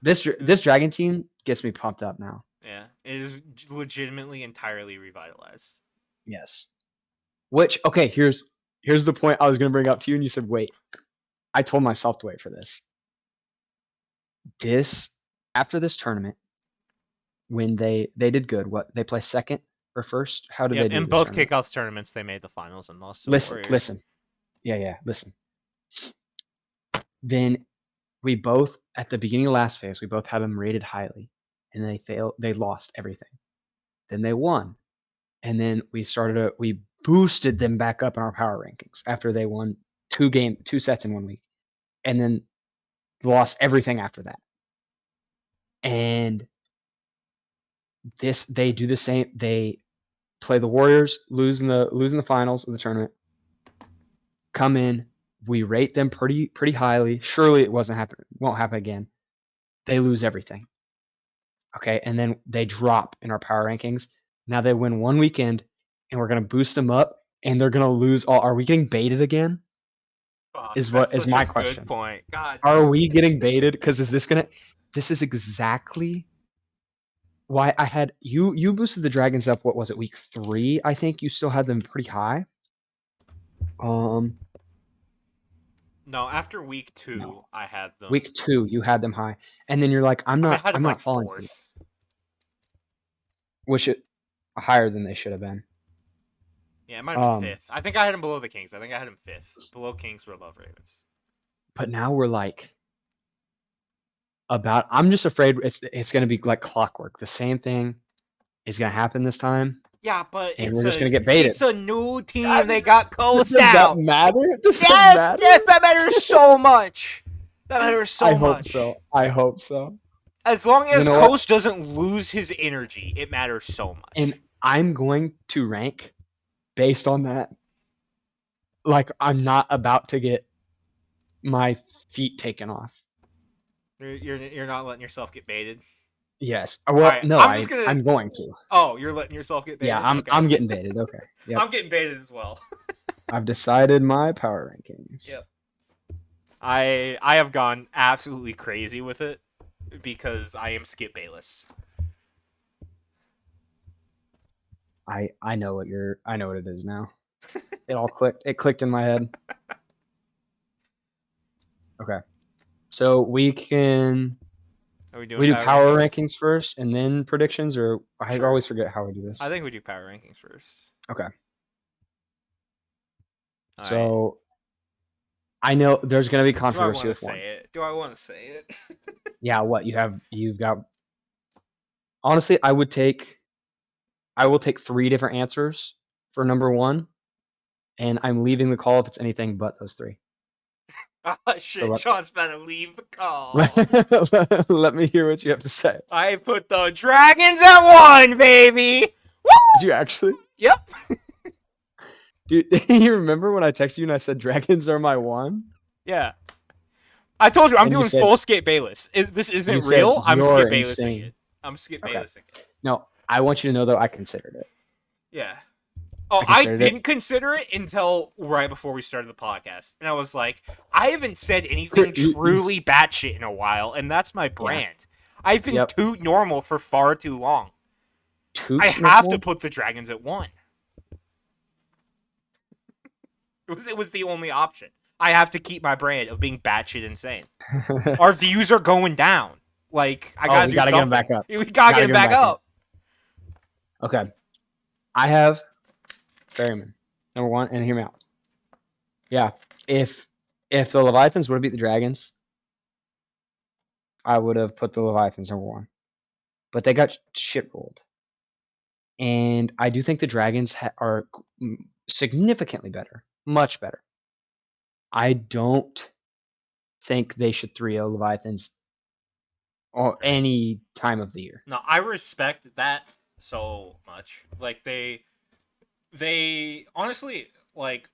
this dragon team gets me pumped up now. Yeah. It is legitimately entirely revitalized. Yes. Which, okay, here's the point I was going to bring up to you, and you said, wait. I told myself to wait for this. After this tournament, when they did good, what, they play second or first? How did they do in this both tournament? kickoffs tournaments, they made the finals and lost to the Warriors. Listen. Yeah, listen. Then we both, at the beginning of last phase, we both had them rated highly, and they lost everything. Then they won. And then we boosted them back up in our power rankings after they won 2 sets in 1 week, and then lost everything after that. And they do the same. They play the Warriors, losing the finals of the tournament. Come in, we rate them pretty highly. Surely it won't happen again. They lose everything. Okay, and then they drop in our power rankings. Now they win 1 weekend, and we're gonna boost them up, and they're gonna lose all. Are we getting baited again? Fuck, Is that's my such a question. good point. God. Are we getting baited? Because this is exactly why I had you boosted the Dragons up. What was it, week 3? I think you still had them pretty high. No, after week 2, No. I had them. Week 2, you had them high, and then you're like, I'm I had them not like falling for 4th. this. Which it higher than they should have been. Yeah, it might have been 5th. I think I had them below the Kings. I think I had them 5th. Below Kings, but above Ravens. But now we're like I'm just afraid it's going to be like clockwork. The same thing is going to happen this time. Yeah, but and we're just going to get baited. It's a new team. They got Coast Does out. that matter? Yes, that matters so much. That matters so much. I hope so. As long as You know Coast doesn't lose his energy, it matters so much. And I'm going to rank based on that. Like, I'm not about to get my feet taken off. You're not letting yourself get baited. Yes. Well, right, no, I'm going to. Oh, you're letting yourself get baited? Yeah, I'm getting baited. Okay. Yep. I'm getting baited as well. I've decided my power rankings. Yep. I have gone absolutely crazy with it because I am Skip Bayless. I know what it is now. It all clicked. It clicked in my head. Okay. So we can. We do power rankings first and then predictions, or I always forget how we do this. I think we do power rankings first. Okay. So I know there's going to be controversy with one. Do I want to say it? Yeah, what you've got. Honestly, I will take 3 different answers for number 1, and I'm leaving the call if it's anything but those 3. Oh shit, so Sean's about to leave the call. Let me hear what you have to say. I put the Dragons at 1, baby! Woo! Did you actually? Yep. Do you remember when I texted you and I said Dragons are my 1? Yeah. I told you, I'm doing full Skip Bayless. This isn't real. I'm Skip Baylessing it. I'm Skip Baylessing it. No, I want you to know, though, I considered it. Yeah. Oh, I didn't consider it until right before we started the podcast. And I was like, I haven't said anything truly batshit in a while, and that's my brand. Yeah. I've been too normal for far too long. I have to put the Dragons at 1. It was the only option. I have to keep my brand of being batshit insane. Our views are going down. Like, I gotta We do gotta get him something. back up. We gotta get him get him back back in. up. Okay. I have Ferryman, number 1, and hear me out. Yeah. If the Leviathans would have beat the Dragons, I would have put the Leviathans number 1. But they got shit rolled. And I do think the Dragons are significantly better. Much better. I don't think they should 3-0 Leviathans or any time of the year. No, I respect that so much. Like, they honestly, like,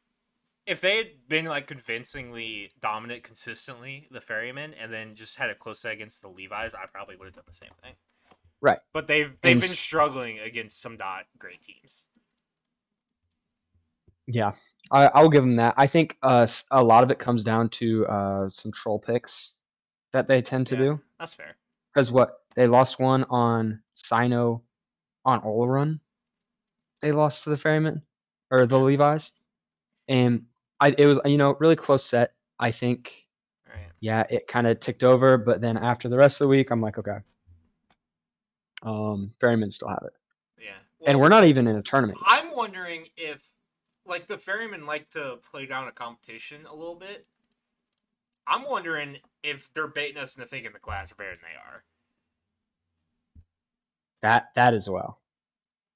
if they had been like convincingly dominant consistently, the Ferrymen, and then just had a close set against the Levi's, I probably would have done the same thing. Right. But they've And been struggling against some not great teams. yeah, I'll give them that. I think a lot of it comes down to some troll picks that they tend to do. That's fair. Because what they lost one on Sino on Olorun, they lost to the Ferryman or the Levi's, and it was really close set. I think. Right. Yeah, it kind of ticked over, but then after the rest of the week, I'm like, okay, Ferryman still have it, Yeah. and Well, we're not even in a tournament yet. I'm wondering if, like, the Ferrymen like to play down a competition a little bit. I'm wondering if they're baiting us into thinking the class are better than they are. That as well.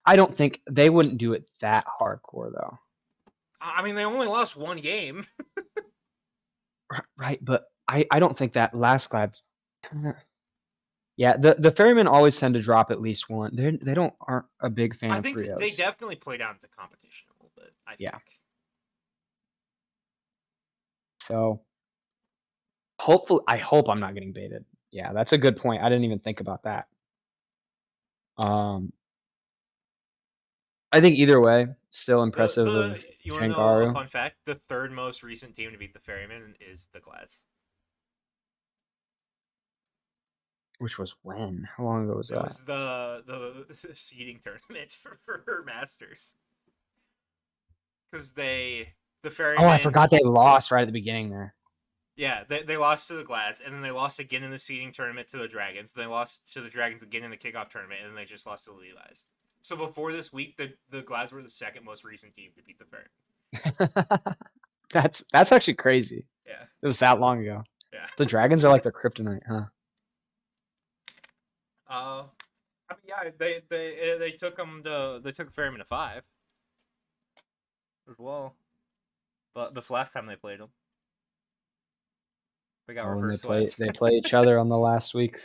I don't think they wouldn't do it that hardcore though. I mean, they only lost one game. Right, but I don't think that last Glad's. Yeah, the Ferrymen always tend to drop at least one. They don't aren't a big fan I of think 3-0s. they definitely play down the competition a little bit. I think. Yeah. So I hope I'm not getting baited. Yeah, that's a good point. I didn't even think about that. I think either way, still impressive of You want to know a Jangaru, fun fact? The third most recent team to beat the Ferrymen is the Glads. which was when? How long ago was It that? was the seeding tournament for Masters. Because the Ferrymen. Oh, I forgot they lost right at the beginning there. Yeah, they lost to the Glads, and then they lost again in the seeding tournament to the Dragons. Then they lost to the Dragons again in the kickoff tournament, and then they just lost to the Levi's. So before this week, the Glads were the second most recent team to beat the Ferrymen. That's actually crazy. Yeah. It was that long ago. Yeah. The Dragons are like their kryptonite, huh? I mean, yeah, they took them to Ferryman to 5 as well, but the last time they played them, they got And reverse swept. they play each other on the last week.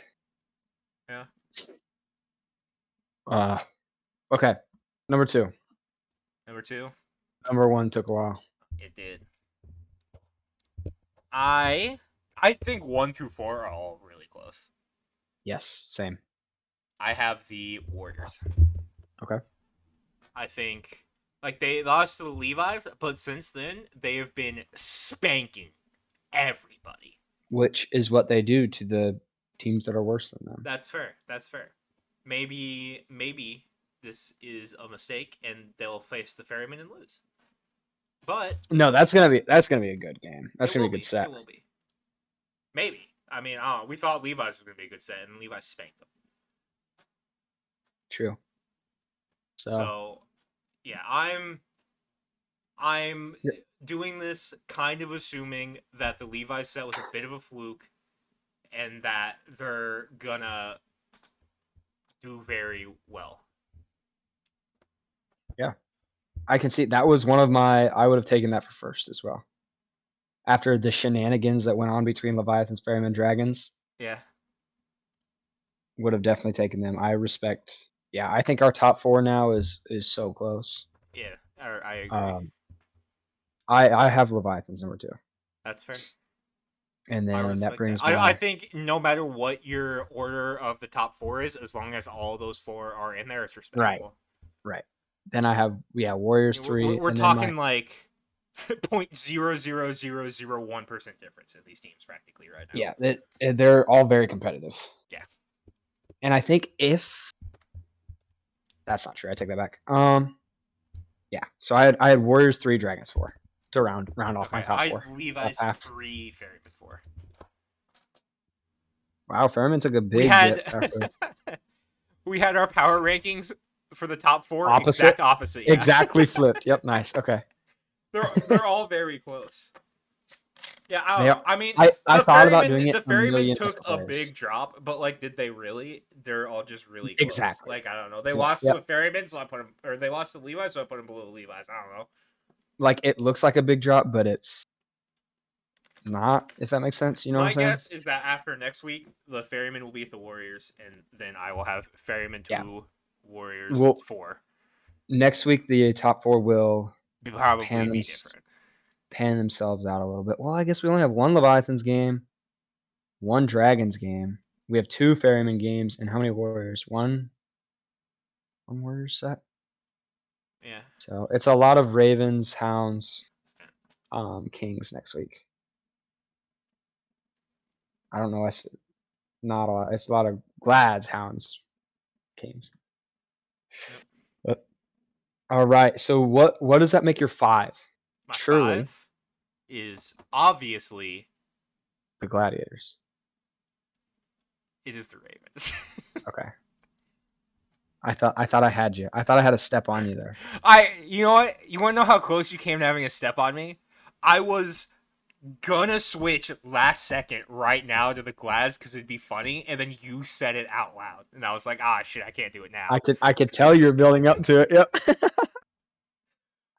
Yeah. Okay. Number 2. Number 2. Number 1 took a while. It did. I think 1 through 4 are all really close. Yes, same. I have the Warriors. Okay. I think, like, they lost to the Levi's, but since then they have been spanking everybody. Which is what they do to the teams that are worse than them. That's fair. Maybe this is a mistake and they'll face the Ferryman and lose. But no, that's gonna be a good game. That's gonna be a good set. It will be. Maybe. I mean, I don't know. We thought Levi's was gonna be a good set, and Levi's spanked them. True. So yeah, I'm doing this kind of assuming that the Levi's set was a bit of a fluke, and that they're gonna do very well. Yeah, I can see that was one of my. I would have taken that for first as well. After the shenanigans that went on between Leviathans, Ferryman, Dragons. Yeah. Would have definitely taken them. I respect. Yeah, I think our top 4 now is so close. Yeah, I agree. I have Leviathans number 2. That's fair. And then that brings my. I think no matter what your order of the top 4 is, as long as all those 4 are in there, it's respectable. Right. Then I have Warriors 3. We're talking like 0.00001% difference in these teams practically right now. Yeah, they're all very competitive. Yeah. And I think if that's not true, I take that back. Yeah. So I had Warriors 3, Dragons 4. to round off my Okay, top I four. Top Levi's half. 3, Ferryman 4. Wow, Ferryman took a We big had dip after we had our power rankings for the top 4 opposite. exact opposite. Yeah, Exactly flipped. Yep, nice. Okay. they're all very close. Yeah, I don't They know. are, I mean, I the thought about ferryman doing it the a ferryman million took different a ways. big drop, but like, did they really? They're all just really close. Exactly. Like, I don't know. They Yep. lost to Yep. the ferryman, so I put them, or they lost to Levi, so I put them below Levi's. I don't know. Like it looks like a big drop, but it's not, if that makes sense. You know what I'm My saying? guess is that after next week, the ferryman will beat the Warriors, and then I will have ferryman Yeah. 2, Warriors Well, 4. next week the top four will Probably pan them be different. pan themselves out a little bit. Well, I guess we only have one Leviathan's game, one Dragons game. We have two Ferryman games, and how many Warriors? One Warriors set. Yeah. So it's a lot of Ravens, Hounds, Kings next week. I don't know. It's not a lot. It's a lot of Glads, Hounds, Kings. Yep. But all right. So what does that make your five? My Surely 5 is obviously the Gladiators. it is the Ravens. Okay. I thought I had you. I thought I had a step on you there. You know what? You want to know how close you came to having a step on me? I was gonna switch last second right now to the Glads because it'd be funny, and then you said it out loud, and I was like, ah, shit, I can't do it now. I could tell you were building up to it. Yep.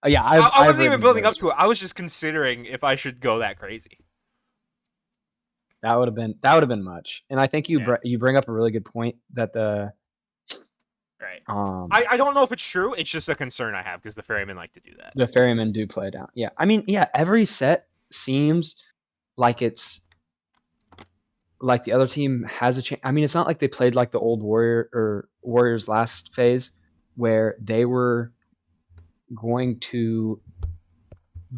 Yeah, I I've wasn't even Ravens building there up as to well. it. I was just considering if I should go that crazy. That would have been much. And I think Yeah, you bring up a really good point that the right. um I don't know if it's true. It's just a concern I have because the ferrymen like to do that. the ferrymen do play down. Yeah, I mean, yeah, every set seems like it's like the other team has a chance. I mean, it's not like they played like the old Warriors last phase where they were going to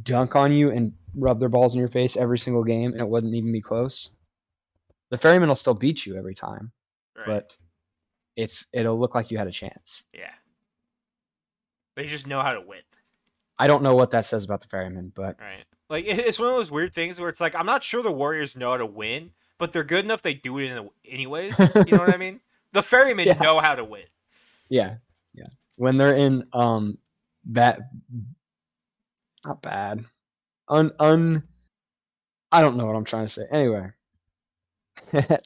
dunk on you and rub their balls in your face every single game, and it wouldn't even be close. The ferryman will still beat you every time, Right. but it'll look like you had a chance. Yeah. They just know how to win. I don't know what that says about the ferryman, but Right. Like, it's one of those weird things where it's like, I'm not sure the Warriors know how to win, but they're good enough they do it anyways. You know what I mean? The ferrymen yeah, know how to win. yeah, yeah. When they're in bad, not bad, un I don't know what I'm trying to say. Anyway,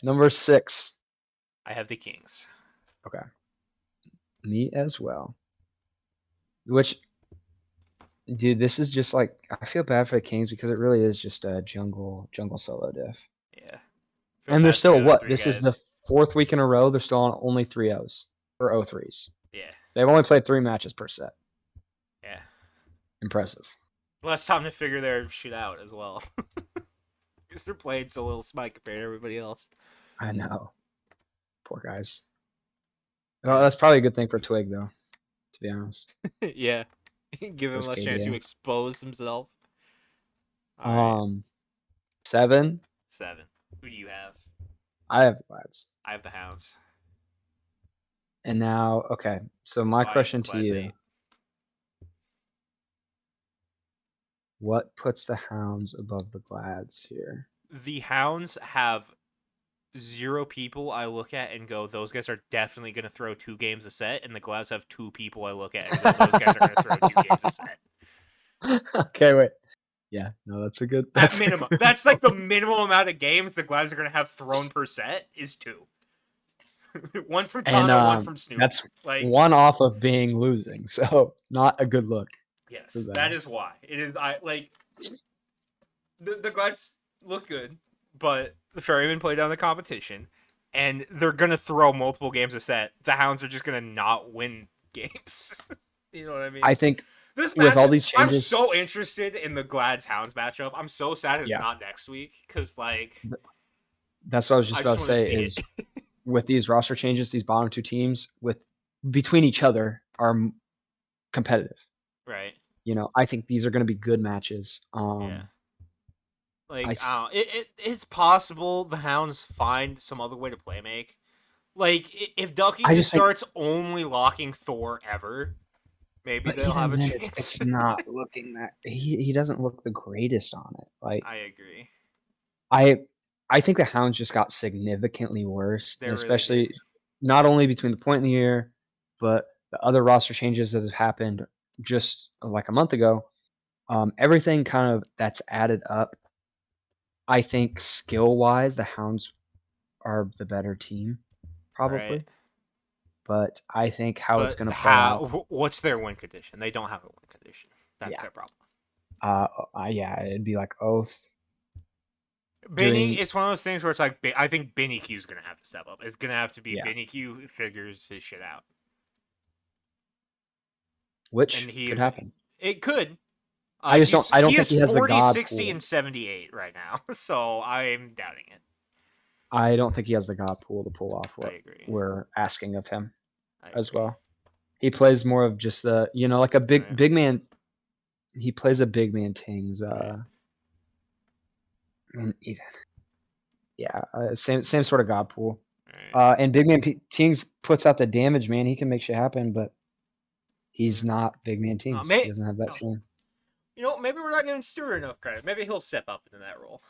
number 6. I have the Kings. Okay, me as well. Which, dude, this is just like I feel bad for the Kings because it really is just a jungle solo diff. Yeah. Feel And they're bad for the still other what? 3 This is the guys. fourth week in a row. They're still on only 3-0s or 0-3s. Yeah. They've only played 3 matches per set. Yeah. Impressive. Less time to figure their shit out as well. Because they're playing so little smite compared to everybody else. I know. Poor guys. Well, Yeah. that's probably a good thing for Twig, though, to be honest. Yeah. Give him First less chance to KDA. expose himself. All right. 7. 7. Who do you have? I have the lads. I have the Hounds. And now, okay. So my So I have question to Glads you: 8. what puts the Hounds above the Glads here? The Hounds have 0 people I look at and go, those guys are definitely going to throw 2 games a set. And the Glads have 2 people I look at and go, those guys are going to throw 2 games a set. Okay, wait. Yeah, no, that's a good. At That's a minimum. good That's like point. the minimum amount of games the Glads are going to have thrown per set is 2. One from And Tano, one from Snoopy. that's Like, one off of being losing, so not a good look for yes, that them. is why. It is, the Glads look good, but the Ferrymen play down the competition, and they're going to throw multiple games a set. The Hounds are just going to not win games. You know what I mean? I think This with all matchup, these I'm changes, so interested in the Glads Hounds matchup. I'm so sad it's yeah, not next week because, like, that's what I was just I about just to want to say. see Is it. with these roster changes, these bottom two teams with between each other are competitive. Right. You know, I think these are going to be good matches. Yeah. I Like, s- it's possible the Hounds find some other way to play make. Like, if Ducky I just just think starts only locking Thor ever, Maybe But they'll have even a then, chance. it's not looking that he doesn't look the greatest on it. Like I agree. I I think the Hounds just got significantly worse, They and really did. especially not only between the point in the year, but the other roster changes that have happened just like a month ago. Everything kind of that's added up. I think skill wise, the Hounds are the better team, Right. probably. But I think how it's But going to play out, what's their win condition? They don't have a win condition. That's yeah, their problem. yeah, it'd be like Oath Benny, doing, it's one of those things where it's like I think Benny Q's gonna have to step up. It's gonna have to be yeah, Benny Q who figures his shit out, and which he could is. happen. It could. I don't He think is he has the 40, God 60, pool. and 78 right now, so I'm doubting it. I don't think he has the God pool to pull off I what agree. we're asking of him I as agree. well. He plays more of just the, like a Right. big man. He plays a big man Tings. Right. And even, yeah, same sort of God pool. Right. And big man Tings puts out the damage, man. He can make shit happen, but he's Yeah. not big man Tings. He May, doesn't have that same. maybe we're not giving Stewart enough credit. Maybe he'll step up into that role.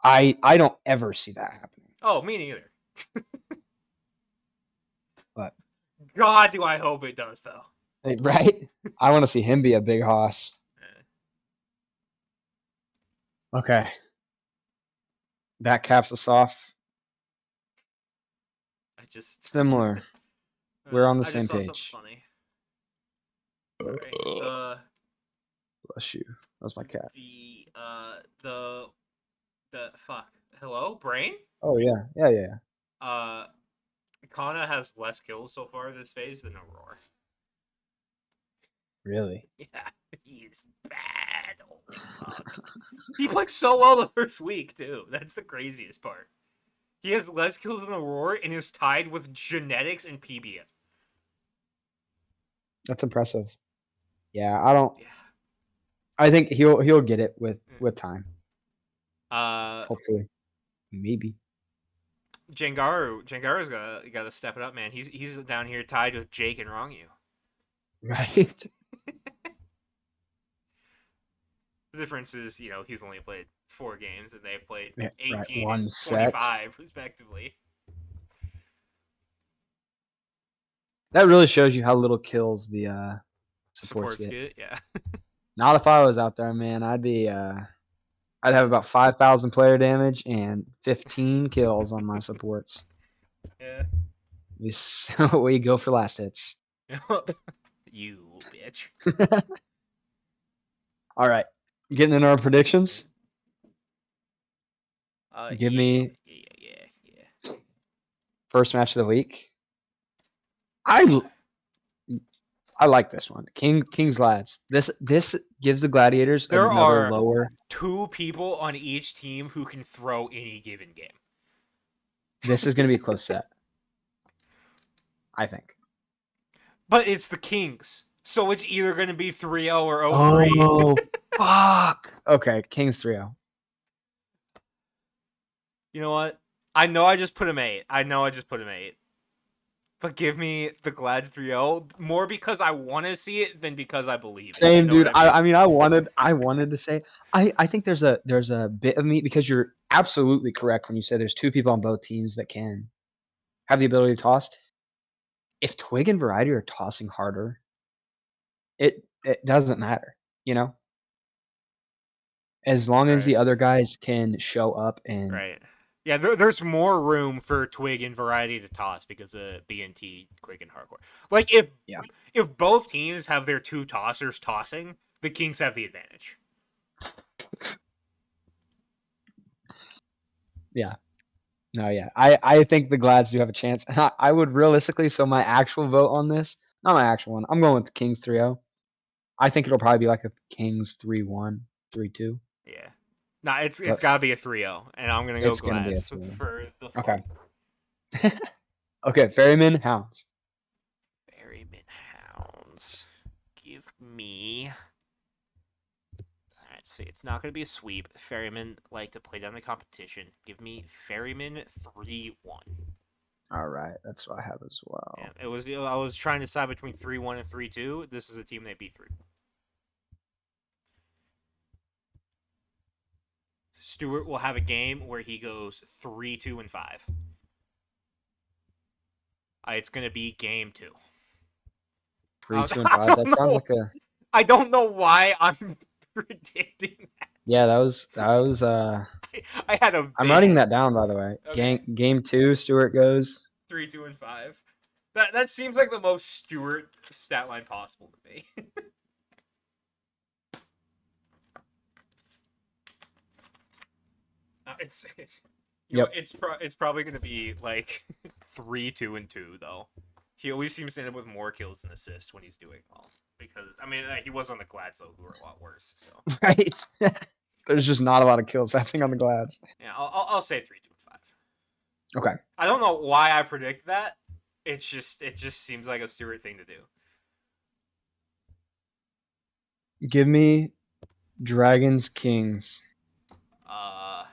I don't ever see that happening. Oh, me neither. But God, do I hope it does though. right, I want to see him be a big hoss. Okay, that caps us off. I just, Similar. We're on the I just same saw something page. funny. Sorry. Bless you. That was my cat. The the fuck. Hello, brain. Oh yeah, yeah, yeah. Yeah. Uh, Kana has less kills so far this phase than Aurora. Really? Yeah, he's bad. Holy fuck. He played so well the first week too. That's the craziest part. He has less kills than Aurora and is tied with Genetics and PBA. That's impressive. Yeah, I don't. Yeah. I think he'll get it with time. Uh, Hopefully, maybe. Jangaru's gotta step it up, man. He's down here tied with Jake and Wrong. Right. The difference is, he's only played 4 games and they've played Yeah, right. 18 One and set. 25 respectively. That really shows you how little kills the supports Supports get. get, yeah. Not if I was out there, man. I'd have about 5,000 player damage and 15 kills on my supports. Yeah. We go for last hits. You bitch. All right, getting into our predictions. Give Yeah, me yeah, yeah, yeah. first match of the week. I I like this one. King's Lads. This gives the Gladiators There another are lower. 2 people on each team who can throw any given game. This is going to be a close set. I think. But it's the Kings. So it's either going to be 3-0 or 0-3. Oh, fuck. Okay, Kings 3-0. You know what? I know I just put him 8. But give me the Glads 3-0 more because I want to see it than because I believe it. You Same, know what dude. I mean? I mean, I wanted to say, I think there's a bit of me because you're absolutely correct when you say there's 2 people on both teams that can have the ability to toss. If Twig and Variety are tossing harder, it doesn't matter, you know? As long as Right. the other guys can show up and Right. Yeah, there's more room for Twig and Variety to toss because of BNT, Quick, and Hardcore. Like, yeah, if both teams have their 2 tossers tossing, the Kings have the advantage. yeah. No, yeah. I think the Glads do have a chance. I would realistically, so my actual vote on this, not my actual one. I'm going with the Kings 3-0. I think it'll probably be like a Kings 3-1, 3-2. Yeah. Nah, it's But got to be a 3-0, and I'm going to go it's gonna be a Glads 3. for the Okay. fight. Okay, Ferryman, Hounds. Ferryman Hounds. Give me. Let's see. It's not going to be a sweep. Ferryman like to play down the competition. Give me Ferryman 3-1. All right, that's what I have as Yeah, well. it was. I was trying to decide between 3-1 and 3-2. This is a team they beat 3. Stewart will have a game where he goes 3-2 and 5. It's gonna be game 2. 3, 2, and I 5. That don't sounds know. like a I don't know why I'm predicting that. yeah. That was. I had a I'm writing vision. that down, by the way. Okay, Game 2, Stewart goes. 3-2 and 5. That seems like the most Stewart stat line possible to me. It's Yep. it's probably gonna be like 3-2 and 2 though. He always seems to end up with more kills than assists when he's doing well. Because I mean, he was on the Gladstone, who were a lot worse. So Right. There's just not a lot of kills happening on the Glads. yeah, I'll say 3-2 and 5. Okay. I don't know why I predict that. It just seems like a Stewart thing to do. Give me Dragons Kings. Uh,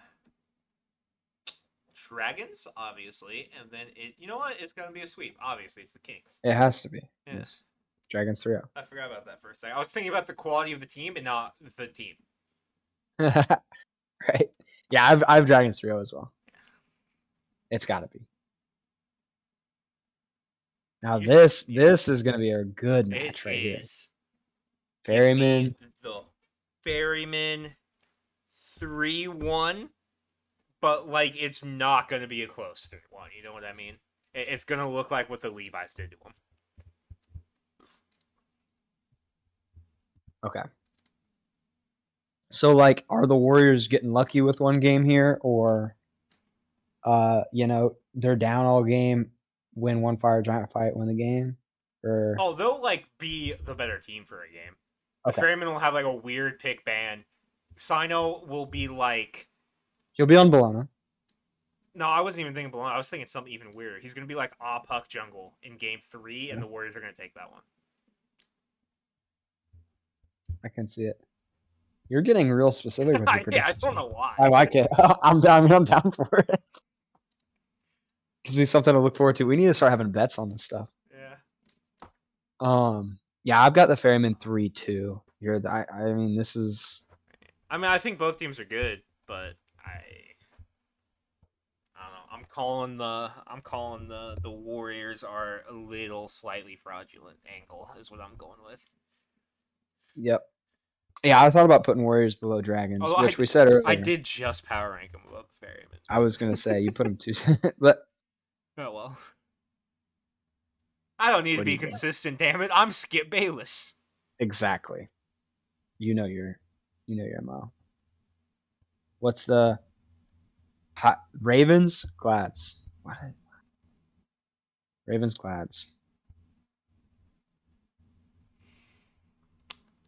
Dragons, obviously, and then you know what? It's gonna be a sweep. Obviously, it's the Kings. It has to be. Yeah, Yes. Dragons 3-0. I forgot about that for a second. I was thinking about the quality of the team and not the team. Right. Yeah, I've Dragons 3-0 as well. It's got to be. Now this is going to be a good It match right here. is. Give me Ferryman. the Ferryman 3-1, but like it's not gonna be a close 3-1. You know what I mean? It's gonna look like what the Levi's did to him. Okay. So like, are the Warriors getting lucky with one game here, or they're down all game, win one fire giant fight, win the game? Or Oh, they'll like be the better team for a game. The okay. Ferryman will have like a weird pick ban. Sino will be like, He'll be on Bologna. no, I wasn't even thinking Bologna. I was thinking something even weirder. He's gonna be like puck jungle in game 3, and Yeah, the Warriors are gonna take that one. I can see it. You're getting real specific with your Yeah, I predictions don't here. know why. I like it. I'm down. I'm down for it. Gives me something to look forward to. We need to start having bets on this stuff. Yeah. Yeah, I've got the Ferryman 3-2 here. I mean, this is I mean, I think both teams are good, but I don't know. I'm calling the Warriors are a little slightly fraudulent angle is what I'm going with. yep. Yeah, I thought about putting Warriors below Dragons, Although which we said I earlier. did just power rank them above Ferryman. I was gonna say you put them two, but Oh well. I don't need to what do be you do? consistent, damn it. I'm Skip Bayless. Exactly. You know your MO. What's the Ravens Glads? What? Ravens Glads.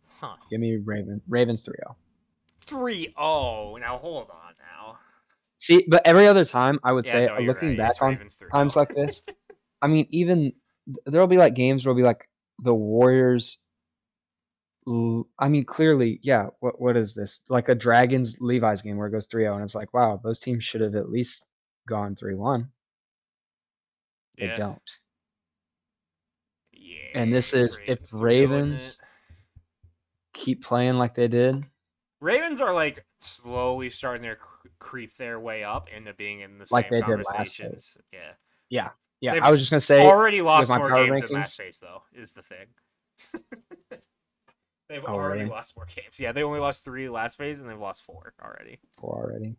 Huh. Give me Ravens 3-0. 3-0. Now hold on now. See, but every other time I would Yeah, say, no, you're looking right. back It's on Ravens times 3-0. like this, I mean, even there'll be like games where it'll be like the Warriors. I mean, clearly, yeah. What is this? Like a Dragons Levi's game where it goes 3-0, and it's like, wow, those teams should have at least gone 3-1. They Yeah. don't. Yeah, And this it's is if Ravens 3-0, isn't it? Ravens keep playing like they did, Ravens are like slowly starting to creep their way up into being in the like same they did last conversations. phase. Yeah. Yeah, yeah. They've I was just gonna say already with lost my more power games in that rankings. phase, though, is the thing. They've Oh, already really? lost more games. Yeah, they only lost 3 last phase, and they've lost 4 already. 4 already.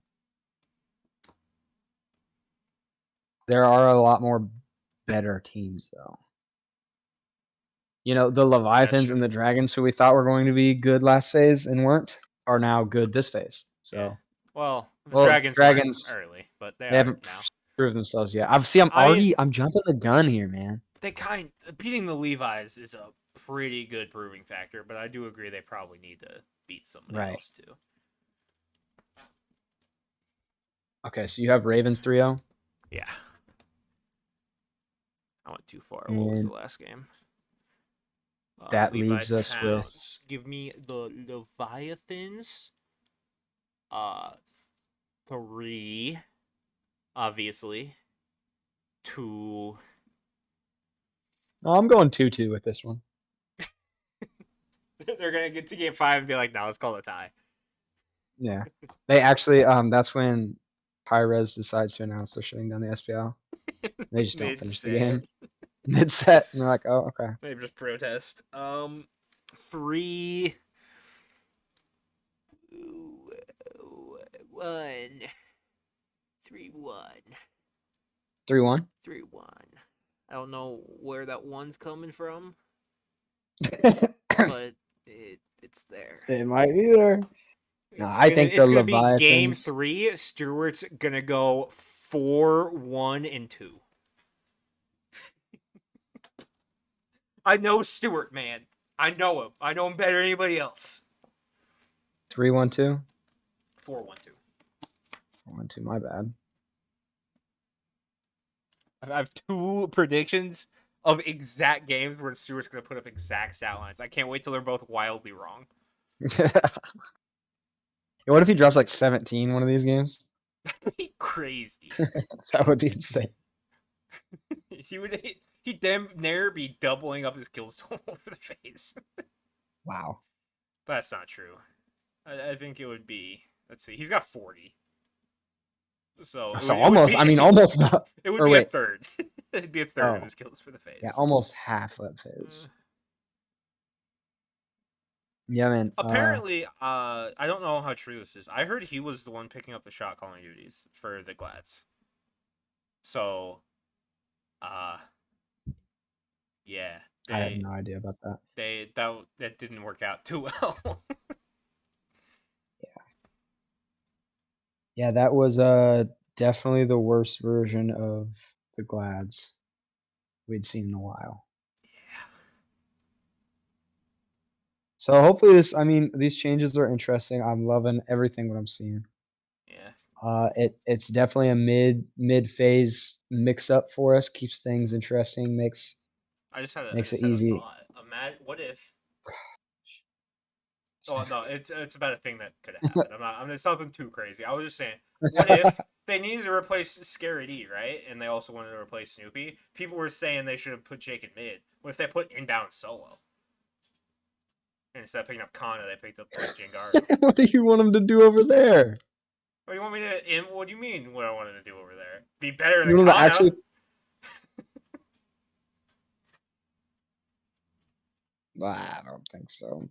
There are a lot more better teams, though. You know, the That's Leviathans true. and the Dragons, who we thought were going to be good last phase and weren't, are now good this phase. Yeah. So, Well, the well, Dragons weren't Dragons, early, but they they are haven't now. proved themselves yet. I'm I mean, I'm jumping the gun here, man. beating the Levi's is a pretty good proving factor, but I do agree they probably need to beat somebody Right. else too. Okay, so you have Ravens 3-0. Yeah. I went too far. What was And the last game? that leaves Levi's us with Hounds. Give me the Leviathans. 3, obviously. 2. No, I'm going 2-2 with this one. They're gonna get to game 5 and be like, "No, let's call it a tie." Yeah. They actually, that's when Pyrez decides to announce they're shutting down the SPL. They just don't Mid finish the set. game mid-set, and they're like, "Oh, okay." Maybe just protest. 3, 1, 3-1. 3-1. 3-1. I don't know where that one's coming from, but it's there. It might be there. No, I think the It's gonna be game Leviathans. 3. Stewart's gonna go 4-1-2. I know Stewart, man. I know him. I know him better than anybody else. 3-1-2. 4-1-2. 1-2. My bad. I have 2 predictions of exact games where Stewart's gonna put up exact stat lines. I can't wait till they're both wildly wrong. What if he drops like 17 one of these games? That'd be crazy. That would be insane. He'd damn near be doubling up his kills total for the face. Wow. That's not true. I think it would be. Let's see. He's got 40. So So it would almost. be. I mean, almost not. It would Or be a wait. third. It'd be a third of Oh, his kills for the yeah, face. almost half of his. Yeah, man. Apparently, I don't know how true this is. I heard he was the one picking up the shot calling duties for the Glads. So, uh, yeah, I have no idea about that. that didn't work out too well. Yeah, that was definitely the worst version of the Glads we'd seen in a while. So hopefully this, I mean, these changes are interesting. I'm loving everything what I'm seeing. Yeah. It's definitely a mid phase mix up for us. Keeps things interesting. I Makes it just had a easy. thought. Imagine what if. Oh no, it's about a thing that could have happened. It's nothing too crazy. I was just saying, what if they needed to replace Scary D, right? And they also wanted to replace Snoopy. People were saying they should have put Jake in mid. What if they put inbound solo? And instead of picking up Kana, they picked up like Jangaru. What do you want them to do over there? What do you want me to? What do you mean? What I wanted to do over there? Be better You than want them to Kana? actually? I don't think so.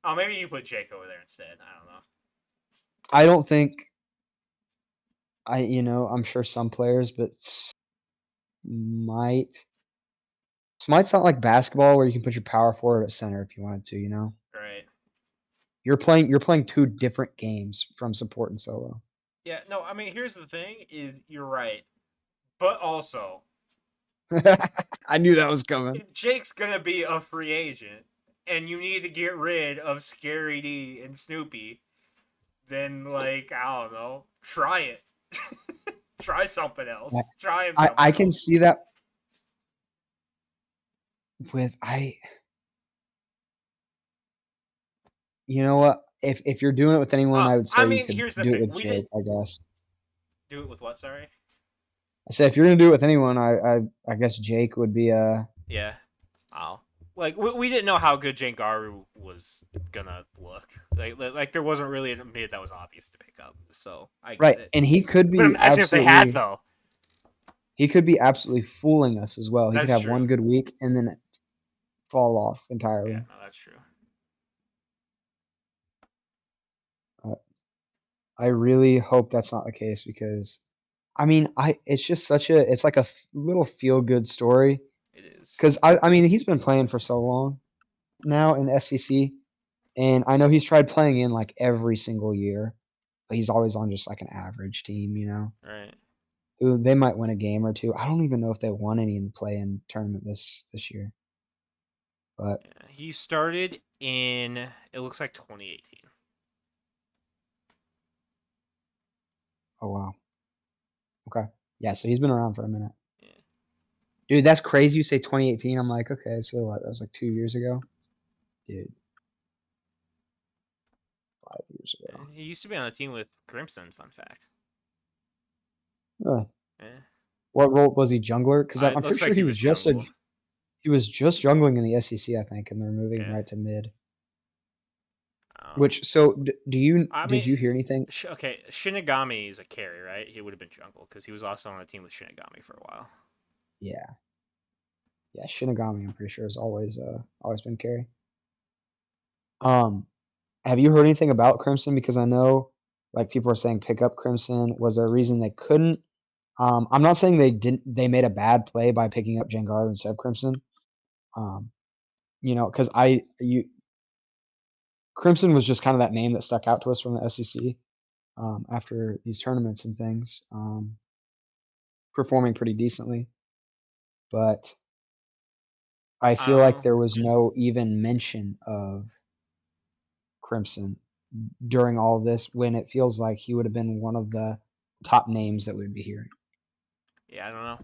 Oh, maybe you put Jake over there instead. I don't know. I don't think. I'm sure some players, but might. Smite's not like basketball where you can put your power forward at center if you wanted to. Right. You're playing two different games from support and solo. Yeah. No. I mean, here's the thing: is you're right, but also I knew that was coming. if Jake's gonna be a free agent, and you need to get rid of Scary D and Snoopy, then like I don't know, try it. Try something I, else. Try him I somewhere I can else. see that with I. You know what? If you're doing it with anyone, I would I say you mean, could here's the do it thing: with we Jake. didn't I guess. do it with what? Sorry. I say if you're gonna do it with anyone, I guess Jake would be Yeah. Oh. Like we didn't know how good Jangaru was gonna look. Like there wasn't really a mid that was obvious to pick up. So I get right, it. and he could But be imagine if they had absolutely though. he could be absolutely fooling us as well. He could That's have true. one good week and then fall off Yeah, entirely. no, that's true. Uh, I really hope that's not the case because, I mean, it's just it's like a little feel good story It is. because I mean he's been playing for so long now in SEC, and I know he's tried playing in like every single year, but he's always on just like an average team. Right. Who they might win a game or two. I don't even know if they won any in the play-in tournament this year, but Yeah. He started in it looks like 2018. oh wow, okay, yeah. So he's been around for a minute. Yeah. Dude, that's crazy. You say 2018. I'm like, okay, so what? That was like 2 years ago, dude. 5 years Yeah. ago. He used to be on a team with Grimson. Fun fact. Really? Yeah. What role was he, jungler? Because I'm It pretty looks sure like he was jungle. he was just jungling in the SEC, I think, and they're moving him Yeah. right to mid. Um, Which so do you I did mean, you hear anything? okay, Shinigami is a carry, right? He would have been jungle because he was also on a team with Shinigami for a while. Yeah, yeah, Shinigami. I'm pretty sure has always been carry. Um, have you heard anything about Crimson? Because I know like people are saying pick up Crimson. Was there a reason they couldn't? I'm not saying they didn't. They made a bad play by picking up Jangaru instead of Crimson. Um, because Crimson was just kind of that name that stuck out to us from the SEC after these tournaments and things, performing pretty decently. But I feel like Um, there was no even mention of Crimson during all of this when it feels like he would have been one of the top names that we'd be hearing. yeah, I don't know.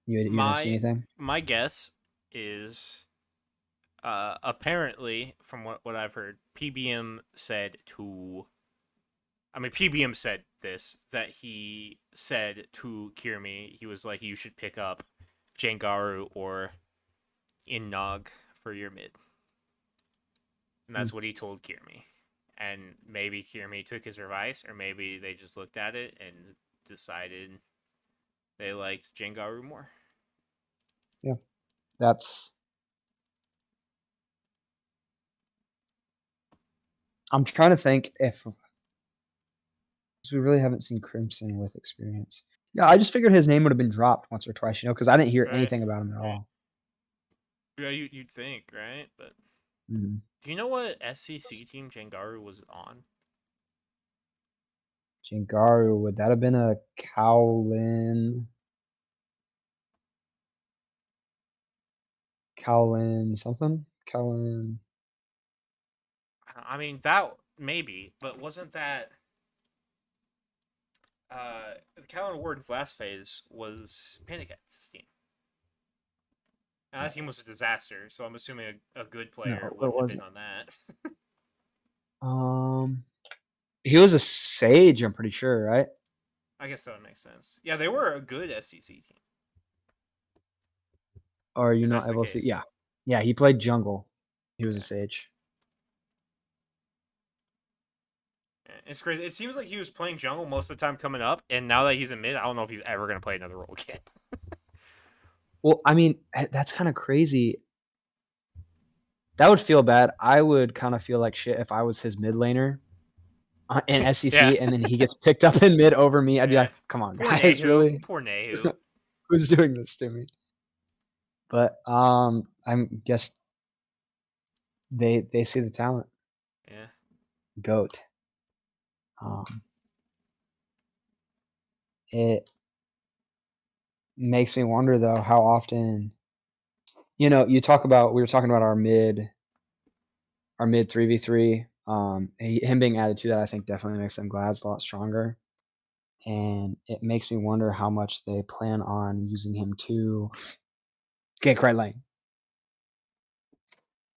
You didn't see My anything? my guess is apparently from what I've heard, PBM said to PBM said this that he said to Kirmi, he was like, you should pick up Jangaru or Innog for your mid. And Hmm. that's what he told Kirmi. And maybe Kirmi took his advice, or maybe they just looked at it and decided they liked Jangaru more. Yeah, that's. I'm trying to think if 'cause we really haven't seen Crimson with experience. Yeah, I just figured his name would have been dropped once or twice, because I didn't hear Right. anything about him at all. Yeah, you'd think, right? But Mhm. do you know what SCC team Jangaru was on? Jingaru, would that have been a Cowlin something? Cowlin. That maybe, but wasn't that Callan Warden's last phase was Panic Cat's team? And that team was a disaster, so I'm assuming a good player No, it wouldn't have been wasn't. on that. Um, he was a sage, I'm pretty sure, right? I guess that would make sense. Yeah, they were a good SCC team. Or are you If not that's the able to see? case. Yeah. Yeah, he played jungle. He was a Yeah. sage. Yeah. It's crazy. It seems like he was playing jungle most of the time coming up, and now that he's in mid, I don't know if he's ever going to play another role again. Well, I mean, that's kind of crazy. That would feel bad. I would kind of feel like shit if I was his mid laner in Yeah. SEC and then he gets picked up in mid over me. I'd be Yeah. like, come on, Poor guys, Nehu. really? Poor Nehu. Who's doing this to me? But I'm guess they see the talent. Yeah. Goat. Um, it makes me wonder though how often you talk about we were talking about our mid 3v3. Him being added to that I think definitely makes them glads a lot stronger. And it makes me wonder how much they plan on using him to gank right lane.